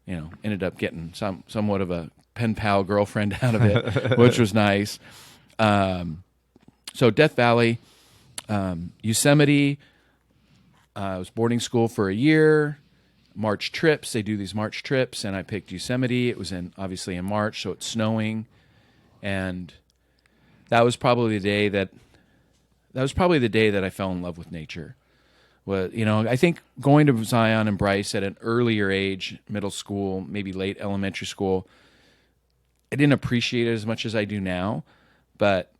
ended up getting somewhat of a pen pal girlfriend out of it, which was nice. So Death Valley, Yosemite. I was boarding school for a year. March trips, they do these March trips, and I picked Yosemite. It was obviously in March, so it's snowing, and that was probably the day that I fell in love with nature. I think going to Zion and Bryce at an earlier age, middle school, maybe late elementary school, I didn't appreciate it as much as I do now, but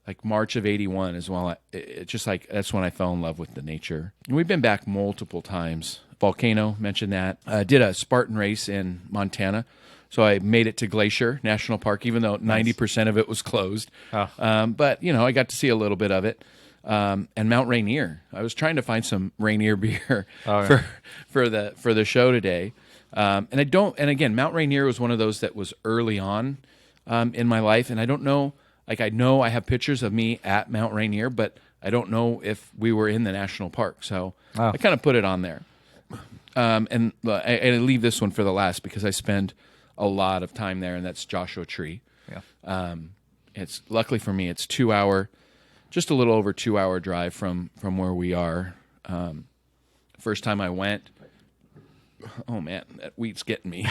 like March of '81 as well. It's just like that's when I fell in love with the nature. And we've been back multiple times. Volcano, mentioned that. Did a Spartan race in Montana. So I made it to Glacier National Park, even though 90% of it was closed. Oh. But I got to see a little bit of it. And Mount Rainier. I was trying to find some Rainier beer for the show today. And again, Mount Rainier was one of those that was early on in my life, and I don't know. Like, I know I have pictures of me at Mount Rainier, but I don't know if we were in the national park. So I kind of put it on there. And I leave this one for the last because I spend a lot of time there, and that's Joshua Tree. Yeah. It's luckily for me, it's just a little over 2-hour drive from where we are. First time I went, oh man, that wheat's getting me.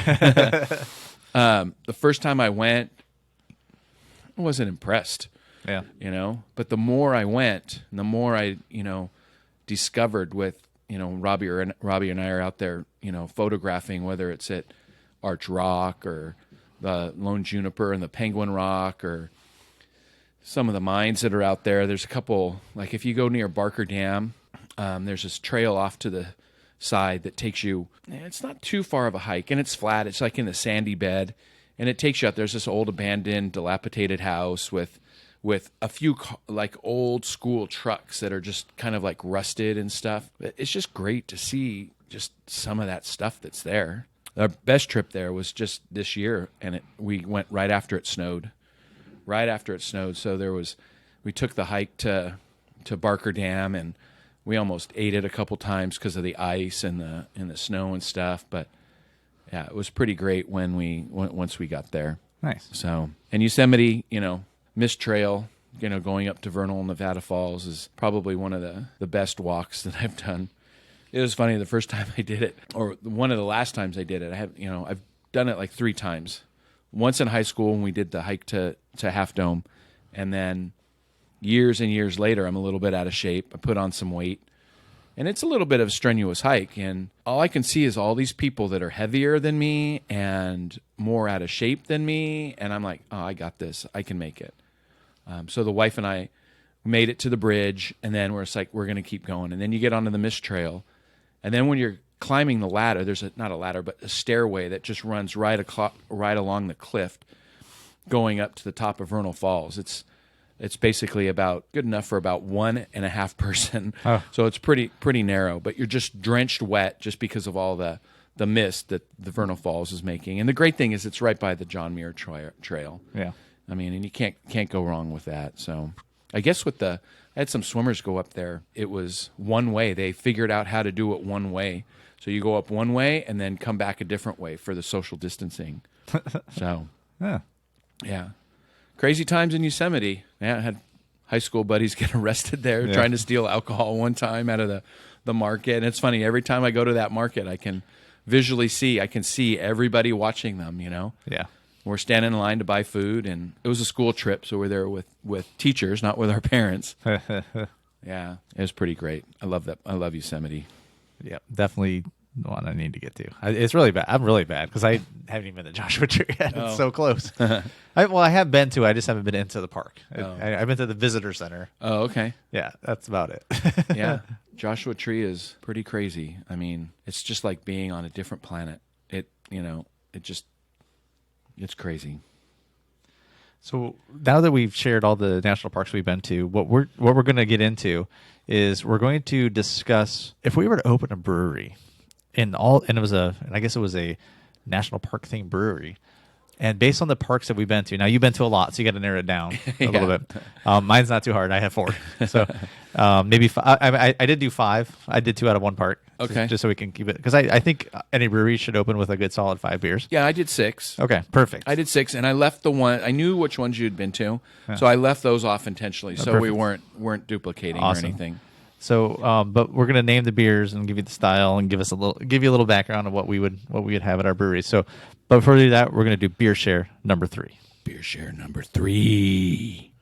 The first time I went, I wasn't impressed. Yeah. But the more I went, and the more I, discovered with, Robbie and I are out there, photographing, whether it's at Arch Rock or the Lone Juniper and the Penguin Rock or some of the mines that are out there. There's a couple, like if you go near Barker Dam, there's this trail off to the side that takes you, it's not too far of a hike, and it's flat. It's like in the sandy bed, and it takes you out. There's this old abandoned, dilapidated house with a few like old school trucks that are just kind of like rusted and stuff. It's just great to see just some of that stuff that's there. Our best trip there was just this year, and we went right after it snowed. So we took the hike to Barker Dam, and we almost ate it a couple times because of the ice and the snow and stuff. But yeah, it was pretty great once we got there. Nice. So, and Yosemite, Mist Trail, going up to Vernal Nevada Falls is probably one of the best walks that I've done. It was funny the first time I did it, or one of the last times I did it. I've done it like 3 times. Once in high school when we did the hike to Half Dome, and then years and years later, I'm a little bit out of shape. I put on some weight, and it's a little bit of a strenuous hike. And all I can see is all these people that are heavier than me and more out of shape than me. And I'm like, oh, I got this. I can make it. So the wife and I made it to the bridge, and then we're going to keep going. And then you get onto the Mist Trail. And then when you're climbing the ladder, there's not a ladder, but a stairway that just runs right along the cliff going up to the top of Vernal Falls. It's basically about good enough for about 1.5 person. Oh. So it's pretty narrow, but you're just drenched wet just because of all the mist that the Vernal Falls is making. And the great thing is it's right by the John Muir Trail. Yeah. I mean, and you can't go wrong with that. So I guess I had some swimmers go up there. It was one way. They figured out how to do it one way. So you go up one way and then come back a different way for the social distancing. So, yeah. Crazy times in Yosemite. Yeah, I had high school buddies get arrested there trying to steal alcohol one time out of the market. And it's funny, every time I go to that market, I can see everybody watching them, Yeah. We're standing in line to buy food, and it was a school trip, so we're there with teachers, not with our parents. Yeah, it was pretty great. I love that. I love Yosemite. Yeah, definitely one I need to get to. It's really bad. I'm really bad because I haven't even been to Joshua Tree yet. It's so close. I have been to. I just haven't been into the park. I've been to the visitor center. Oh, okay. Yeah, that's about it. Yeah, Joshua Tree is pretty crazy. I mean, it's just like being on a different planet. It's crazy. So now that we've shared all the national parks we've been to, what we're going to get into is we're going to discuss if we were to open a brewery and I guess it was a national park themed brewery. And based on the parks that we've been to, now you've been to a lot, so you got to narrow it down a little bit. Mine's not too hard. I have 4. So maybe 5. I did do 5. I did 2 out of 1 park. Okay. Just so we can keep it. Because I think any brewery should open with a good solid 5 beers. Yeah, I did 6. Okay, perfect. I did 6, and I left the one. I knew which ones you'd been to, so I left those off intentionally, so we weren't duplicating or anything. So, but we're gonna name the beers and give you the style and give you a little background of what we would have at our brewery. So, but before we do that, we're gonna do beer share number 3. Beer share number 3.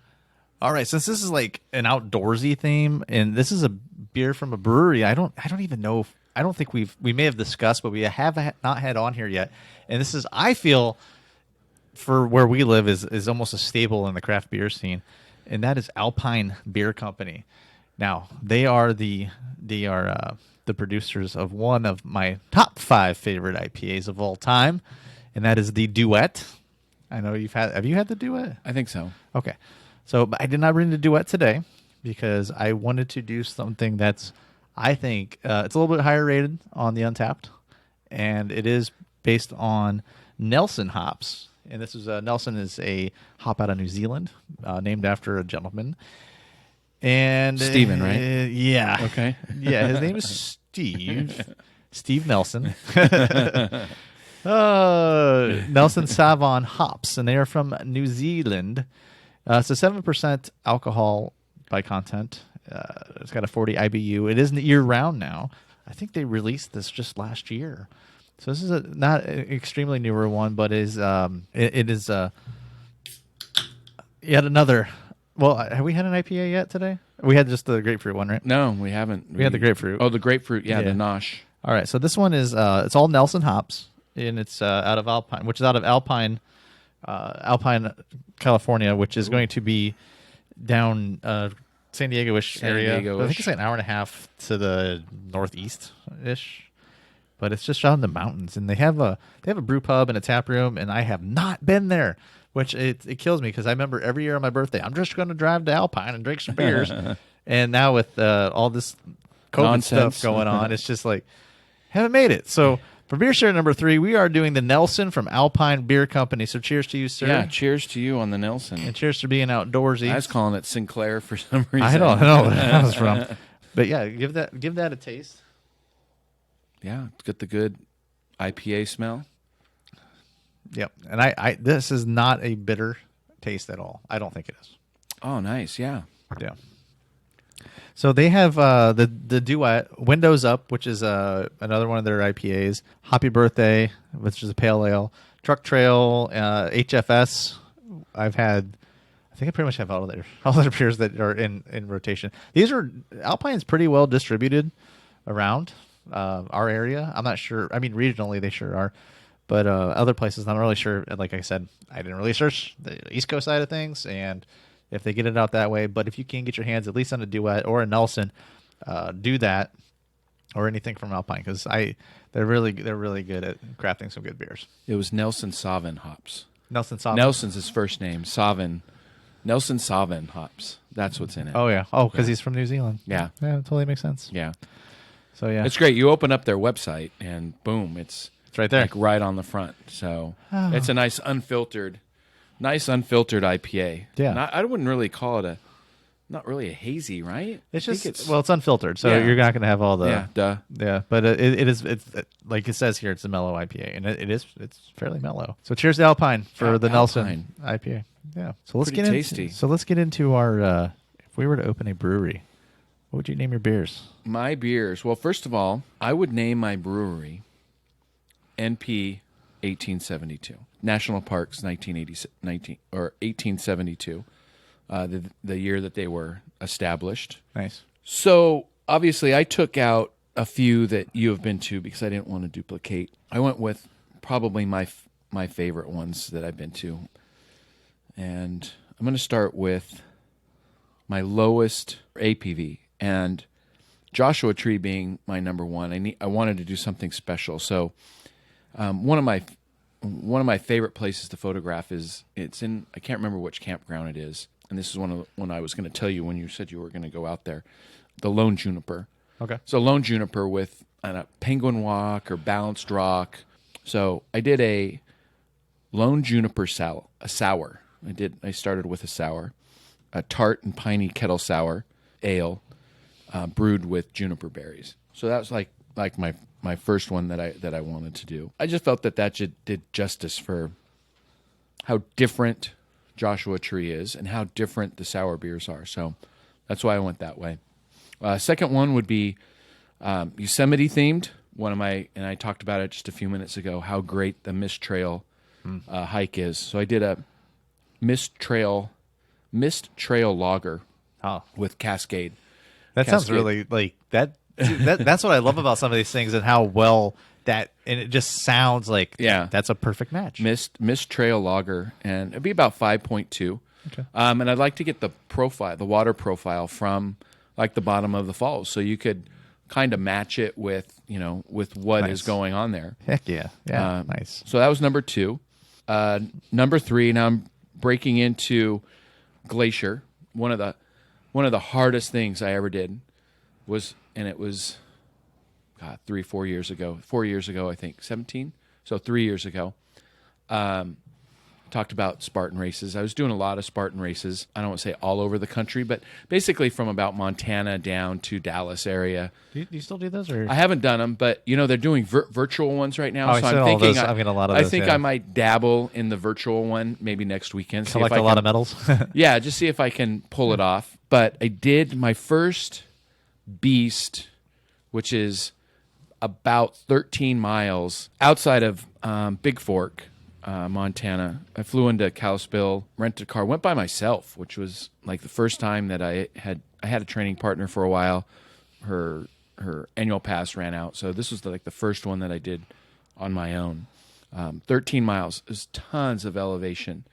All right, since this is like an outdoorsy theme, and this is a beer from a brewery, I don't even know. I don't think we may have discussed, but we have not had on here yet. And this is, I feel, for where we live, is almost a staple in the craft beer scene, and that is Alpine Beer Company. Now, they are the producers of one of my top 5 favorite IPAs of all time, and that is the Duet. I know have you had the Duet? I think so. Okay. So but I did not bring the Duet today because I wanted to do something that's, I think, it's a little bit higher rated on the Untapped, and it is based on Nelson hops. And this is Nelson is a hop out of New Zealand, named after a gentleman. And Steven, right? Yeah. Okay. Yeah, his name is Steve Nelson. Nelson Sauvin hops, and they are from New Zealand. It's a 7% alcohol by content. It's got a 40 IBU. It isn't year round now. I think they released this just last year. So this is not an extremely newer one, but it is yet another. Well, have we had an IPA yet today? We had just the grapefruit one, right? No, we haven't. We had the grapefruit. Oh, the grapefruit. Yeah, the Nosh. All right, so this one is it's all Nelson hops, and it's out of Alpine, which is out of Alpine, California, which is going to be down San Diego-ish area. I think it's like an hour and a half to the northeast-ish. But it's just out in the mountains, and they have a brew pub and a tap room, and I have not been there, which it kills me because I remember every year on my birthday, I'm just going to drive to Alpine and drink some beers, and now with all this COVID Nonsense. stuff going on, it's just like haven't made it. So for beer share number 3, we are doing the Nelson from Alpine Beer Company. So cheers to you, sir. Yeah, cheers to you on the Nelson. And cheers for being outdoorsy. I was calling it Sinclair for some reason. I don't know where that was from, but yeah, give that a taste. Yeah, it's got the good IPA smell. Yep, and I this is not a bitter taste at all. I don't think it is. Oh, nice. Yeah. Yeah. So they have the Duet, Windows Up, which is another one of their IPAs. Happy Birthday, which is a pale ale. Truck Trail, HFS. I think I pretty much have all their beers that are in rotation. Alpine's pretty well distributed around our area. I'm not sure. I mean, regionally they sure are, but other places I'm not really sure. Like I said, I didn't really search the East Coast side of things, and if they get it out that way. But if you can get your hands at least on a Duet or a Nelson, do that, or anything from Alpine, because they're really good at crafting some good beers. It was Nelson Sauvin hops. Nelson Sauvin. Nelson's his first name. Sauvin. Nelson Sauvin hops. That's what's in it. Oh yeah. Oh, because he's from New Zealand. Yeah. Yeah, it totally makes sense. Yeah. So yeah, It's great. You open up their website and boom, it's right there, like right on the front. So it's a nice unfiltered IPA. Yeah. And I wouldn't really call it not really a hazy, right? It's it's unfiltered, so you're not going to have all the yeah. But it's like it says here, it's a mellow IPA, and it's fairly mellow. So cheers to Alpine for the Nelson IPA. Yeah. So let's Pretty tasty. Let's get into our. If we were to open a brewery, what would you name your beers? My beers. Well, first of all, I would name my brewery NP 1872. National Parks 1872. The year that they were established. Nice. So obviously I took out a few that you have been to because I didn't want to duplicate. I went with probably my favorite ones that I've been to. And I'm going to start with my lowest APV, and Joshua Tree being my number one. I wanted to do something special. So one of my favorite places to photograph it's in, I can't remember which campground it is, and this is one I was going to tell you when you said you were going to go out there, the Lone Juniper. Okay. So Lone Juniper with a Penguin Walk or Balanced Rock. So I did a Lone Juniper a sour. I started with a sour, a tart and piney kettle sour ale, brewed with juniper berries. So that was like my first one that I wanted to do. I just felt that did justice for how different Joshua Tree is and how different the sour beers are. So that's why I went that way. Second one would be Yosemite themed. And I talked about it just a few minutes ago, how great the Mist Trail hike is. So I did a Mist Trail lager with Cascade. That sounds really like that. That's what I love about some of these things and how well and it just sounds like that's a perfect match. Mist Trail lager, and it'd be about 5.2. Okay. And I'd like to get the water profile from like the bottom of the falls, so you could kind of match it with with what is Nice. going on there. Heck yeah. Yeah. Nice. So that was number 2. Number 3. Now I'm breaking into Glacier. One of the hardest things I ever did was, and it was, God, 4 years ago. 4 years ago, I think. 17. So 3 years ago. Talked about Spartan races. I was doing a lot of Spartan races. I don't want to say all over the country, but basically from about Montana down to Dallas area. Do you still do those? Or I haven't done them, but they're doing virtual ones right now. I So said I'm all thinking those. I've got a lot of I those, think yeah. I might dabble in the virtual one maybe next weekend. collect a lot of medals? Yeah, just see if I can pull it off. But I did my first beast, which is about 13 miles outside of Big Fork, Montana. I flew into Kalispell, rented a car, went by myself, which was like the first time that I had a training partner for a while. Her annual pass ran out, so this was like the first one that I did on my own. 13 miles is tons of elevation.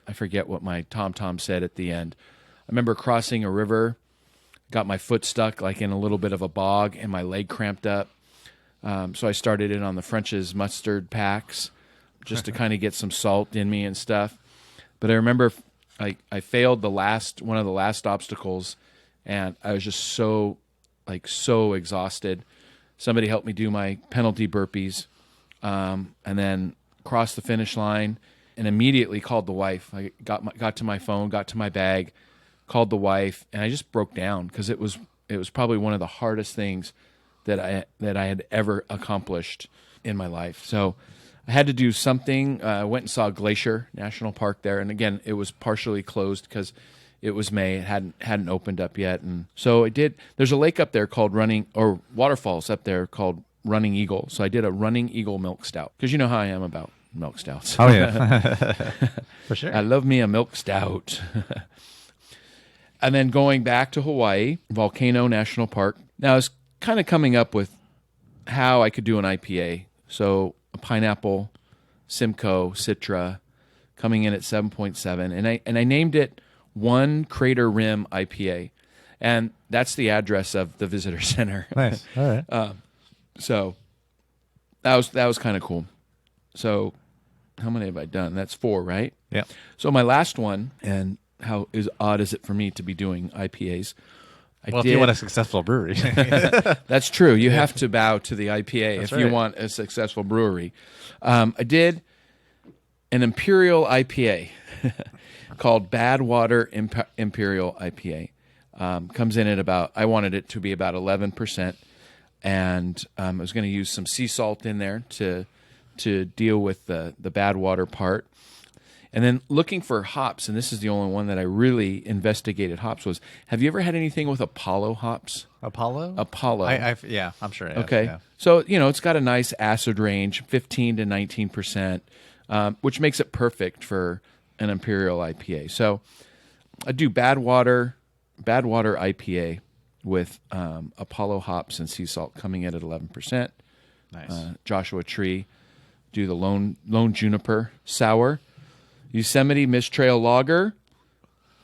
I forget what my TomTom said at the end. I remember crossing a river, got my foot stuck like in a little bit of a bog, and my leg cramped up. So I started in on the French's mustard packs just to kind of get some salt in me and stuff. But I remember I failed one of the last obstacles, and I was just so exhausted. Somebody helped me do my penalty burpees, and then crossed the finish line and immediately called the wife. I got to my phone, got to my bag, called the wife, and I just broke down because it was probably one of the hardest things that I had ever accomplished in my life. So I had to do something. I went and saw Glacier National Park there, and again, it was partially closed because it was May. It hadn't opened up yet, and so I did. There's a lake up there called waterfalls up there called Running Eagle. So I did a Running Eagle milk stout because you know how I am about milk stouts. Oh yeah, for sure. I love me a milk stout. And then going back to Hawaii, Volcano National Park. Now I was kind of coming up with how I could do an IPA. So a pineapple, Simcoe, Citra, coming in at 7.7, and I named it One Crater Rim IPA, and that's the address of the visitor center. Nice. All right. So that was kind of cool. So how many have I done? That's 4, right? Yeah. So my last one, and how odd is it for me to be doing IPAs? If you want a successful brewery, That's true. You have to bow to the IPA That's if you right. want a successful brewery. I did an Imperial IPA called Badwater Imperial IPA. Comes in at I wanted it to be about 11%, and I was going to use some sea salt in there to deal with the bad water part. And then looking for hops, and this is the only one that I really investigated hops, was, have you ever had anything with Apollo hops? Apollo. Yeah, I'm sure. I have, Okay. yeah. So, it's got a nice acid range, 15 to 19%, which makes it perfect for an Imperial IPA. So I do Badwater IPA with Apollo hops and sea salt coming in at 11%. Nice. Joshua Tree, do the Lone Juniper Sour. Yosemite Mist Trail Lager,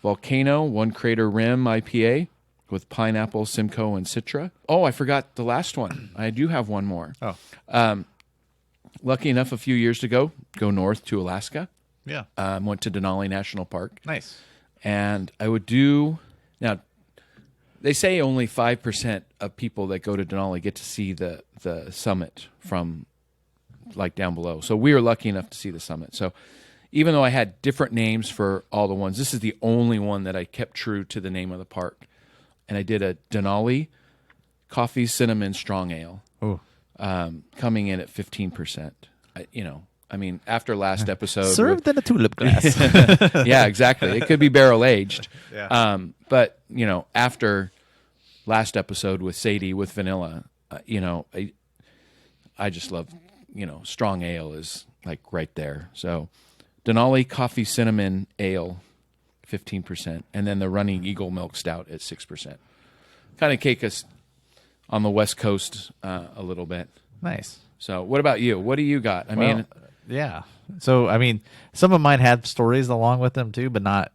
Volcano One Crater Rim IPA with pineapple, Simcoe, and Citra. Oh, I forgot the last one. I do have one more. Oh. Lucky enough, a few years ago, go north to Alaska. Yeah. Went to Denali National Park. Nice. And I would do... Now, they say only 5% of people that go to Denali get to see the summit from like down below. So we were lucky enough to see the summit. So even though I had different names for all the ones, this is the only one that I kept true to the name of the park. And I did a Denali Coffee Cinnamon Strong Ale, coming in at 15%. After last episode... Served in a tulip glass. Yeah, exactly. It could be barrel aged. Yeah. But, after last episode with Sadie, with vanilla, I just love, strong ale is like right there. So Denali Coffee Cinnamon Ale, 15%. And then the Running Eagle Milk Stout at 6%. Kind of cake us on the West Coast a little bit. Nice. So what about you? What do you got? Yeah. So, some of mine had stories along with them too, but not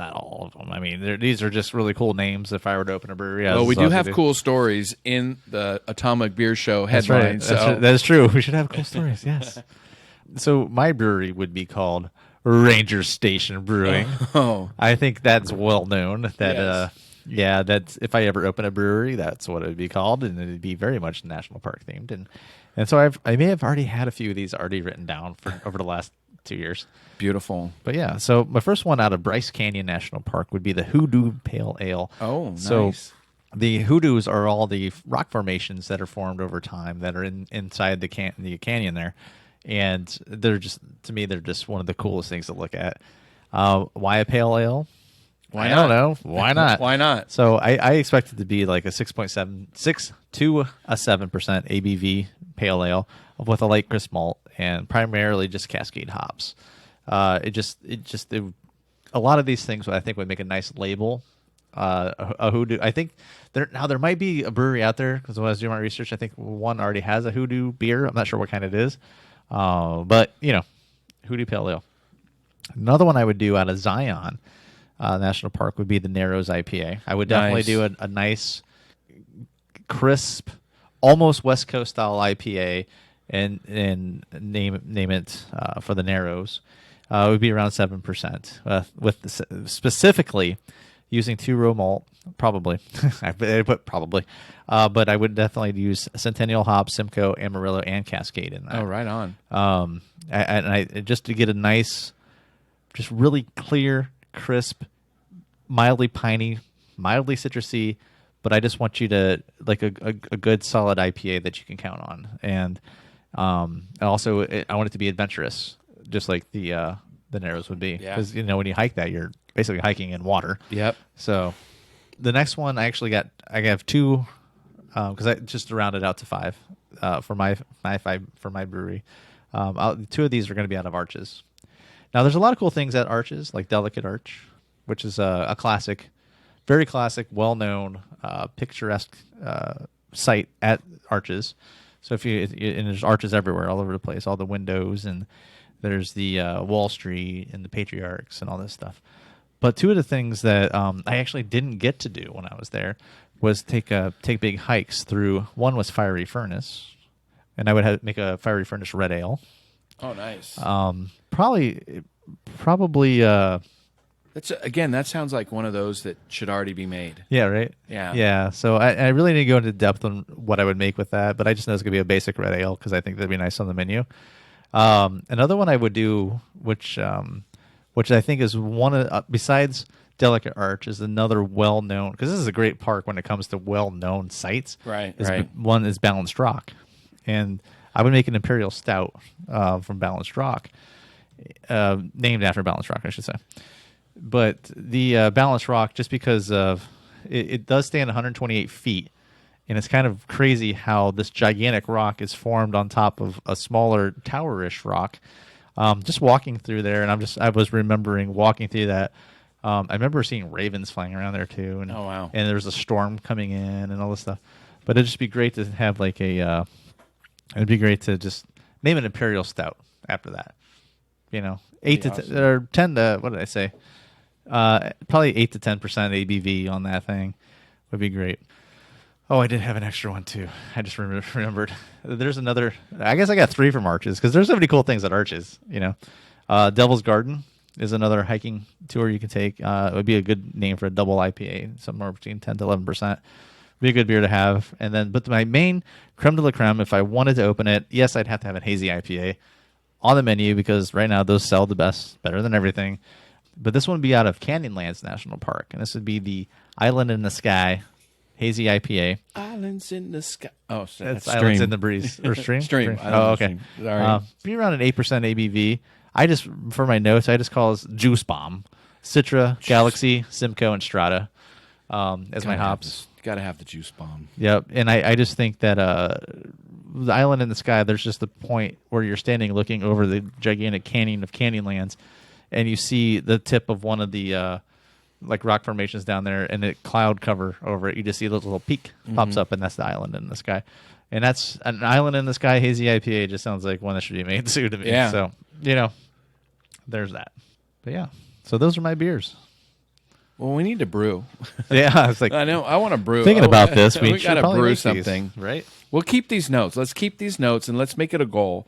not all of them. I mean, these are just really cool names. If I were to open a brewery, Well, we do have cool stories in the Atomic Beer Show headline. That's right. That is true. We should have cool stories. Yes. So my brewery would be called Ranger Station Brewing. Oh, I think that's well known. That Yes. yeah, that's if I ever open a brewery, that's what it would be called, and it'd be very much national park themed. And so I may have already had a few of these already written down for over the last 2 years. beautiful. But yeah, so my first one out of Bryce Canyon National Park would be the Hoodoo Pale Ale. Oh, So nice. the hoodoos are all the rock formations that are formed over time that are inside the canyon there, and they're just, to me, they're just one of the coolest things to look at. Why a pale ale? Why I not? don't know. Why not? Why not? So I expect it to be like a 6.76 to a 7% ABV pale ale with a light crisp malt and primarily just Cascade hops. A lot of these things I think would make a nice label. A hoodoo. I think there might be a brewery out there, because when I was doing my research, I think one already has a hoodoo beer. I'm not sure what kind it is, but hoodoo pale ale. Another one I would do out of Zion National Park would be the Narrows IPA. I would definitely Nice. do a nice, crisp, almost West Coast style IPA, and name it for the Narrows. It would be around 7%, with specifically using 2-row malt, probably. I put probably, but I would definitely use Centennial hops, Simcoe, Amarillo, and Cascade in that. Oh, right on. I just to get a nice, just really clear, crisp, mildly piney, mildly citrusy, but I just want you to like a good solid IPA that you can count on, and also I want it to be adventurous, just like the Narrows would be, Yeah. because when you hike that, you're basically hiking in water. Yep. So the next one I have two, because I just to round it out to 5 for my brewery. Two of these are going to be out of Arches. Now there's a lot of cool things at Arches, like Delicate Arch, which is a classic, very classic, well-known, picturesque site at Arches. So and there's arches everywhere, all over the place, all the windows, and there's the Wall Street and the Patriarchs and all this stuff. But two of the things that I actually didn't get to do when I was there was take big hikes through. One was Fiery Furnace, and I would make a Fiery Furnace red ale. Oh, nice. Probably. That's again. That sounds like one of those that should already be made. Yeah, right? Yeah. Yeah, so I really need to go into depth on what I would make with that, but I just know it's going to be a basic red ale because I think that'd be nice on the menu. Another one I would do, which I think is one of, besides Delicate Arch, is another well-known, because this is a great park when it comes to well-known sites. Right. One is Balanced Rock, and I would make an Imperial Stout from Balanced Rock, named after Balanced Rock, I should say. But the Balanced Rock, just because of it does stand 128 feet, and it's kind of crazy how this gigantic rock is formed on top of a smaller tower-ish rock. Just walking through there, and I was remembering walking through that. I remember seeing ravens flying around there too, and Oh, wow. and there's a storm coming in and all this stuff. But it'd just be great to have like a. It'd be great to just name an Imperial Stout after that. 8 to awesome. 10, or 10 to, what did I say? Probably 8 to 10% ABV on that thing would be great. Oh, I did have an extra one too. I just remembered. There's another. I guess I got 3 from Arches because there's so many cool things at Arches. Devil's Garden is another hiking tour you can take. It would be a good name for a double IPA, somewhere between 10 to 11%. Be a good beer to have. And then, but my main creme de la creme, if I wanted to open it, yes, I'd have to have a hazy IPA on the menu because right now those sell the best, better than everything. But this one would be out of Canyonlands National Park, and this would be the Island in the Sky Hazy IPA. Islands in the sky. Oh, That's stream. Islands in the Breeze. Or Stream? Stream. Oh, okay. Sorry. Be around an 8% ABV. For my notes, I just call this Juice Bomb. Citra, Galaxy, Simcoe, and Strata as my hops. Got to have the juice bomb. Yep. And I just think that the Island in the Sky, there's just the point where you're standing looking over the gigantic canyon of Canyonlands, and you see the tip of one of the like rock formations down there, and a cloud cover over it. You just see a little peak pops up, and that's the Island in the Sky. And that's an Island in the Sky hazy IPA. Just sounds like one that should be made soon to me. Yeah. So, there's that. But yeah, so those are my beers. Well, we need to brew. Yeah, it's like I know. I want to brew. thinking about this. We got to probably brew make something, these, right? We'll keep these notes. Let's keep these notes, and let's make it a goal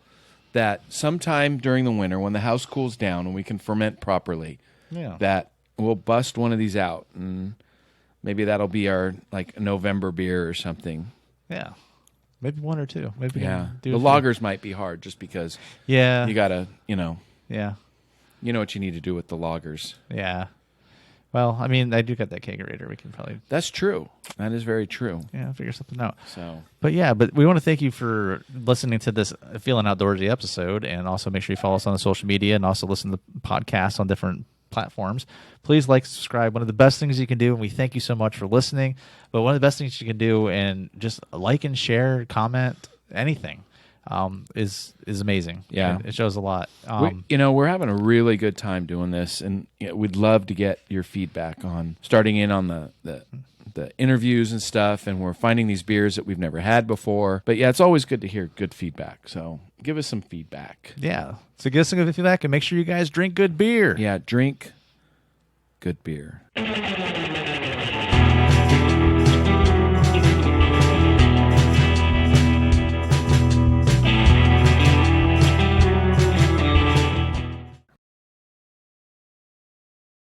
that sometime during the winter, when the house cools down and we can ferment properly, that we'll bust one of these out, and maybe that'll be our like November beer or something. Yeah, maybe one or two. Maybe the lagers might be hard just because. Yeah, you gotta, Yeah, you know what you need to do with the lagers. Yeah. Well, I mean, I do got that kegerator. We can probably. That's true. That is very true. Yeah, figure something out. So, but we want to thank you for listening to this Feelin Outdoorsy episode, and also make sure you follow us on the social media, and also listen to podcasts on different platforms. Please like, subscribe. One of the best things you can do, and we thank you so much for listening. But one of the best things you can do, and just like and share, comment, anything. Is amazing. Yeah, it shows a lot. We're having a really good time doing this, and we'd love to get your feedback on starting in on the interviews and stuff. And we're finding these beers that we've never had before. But yeah, it's always good to hear good feedback. So give us some feedback. Yeah, so give us some good feedback, and make sure you guys drink good beer. Yeah, drink good beer.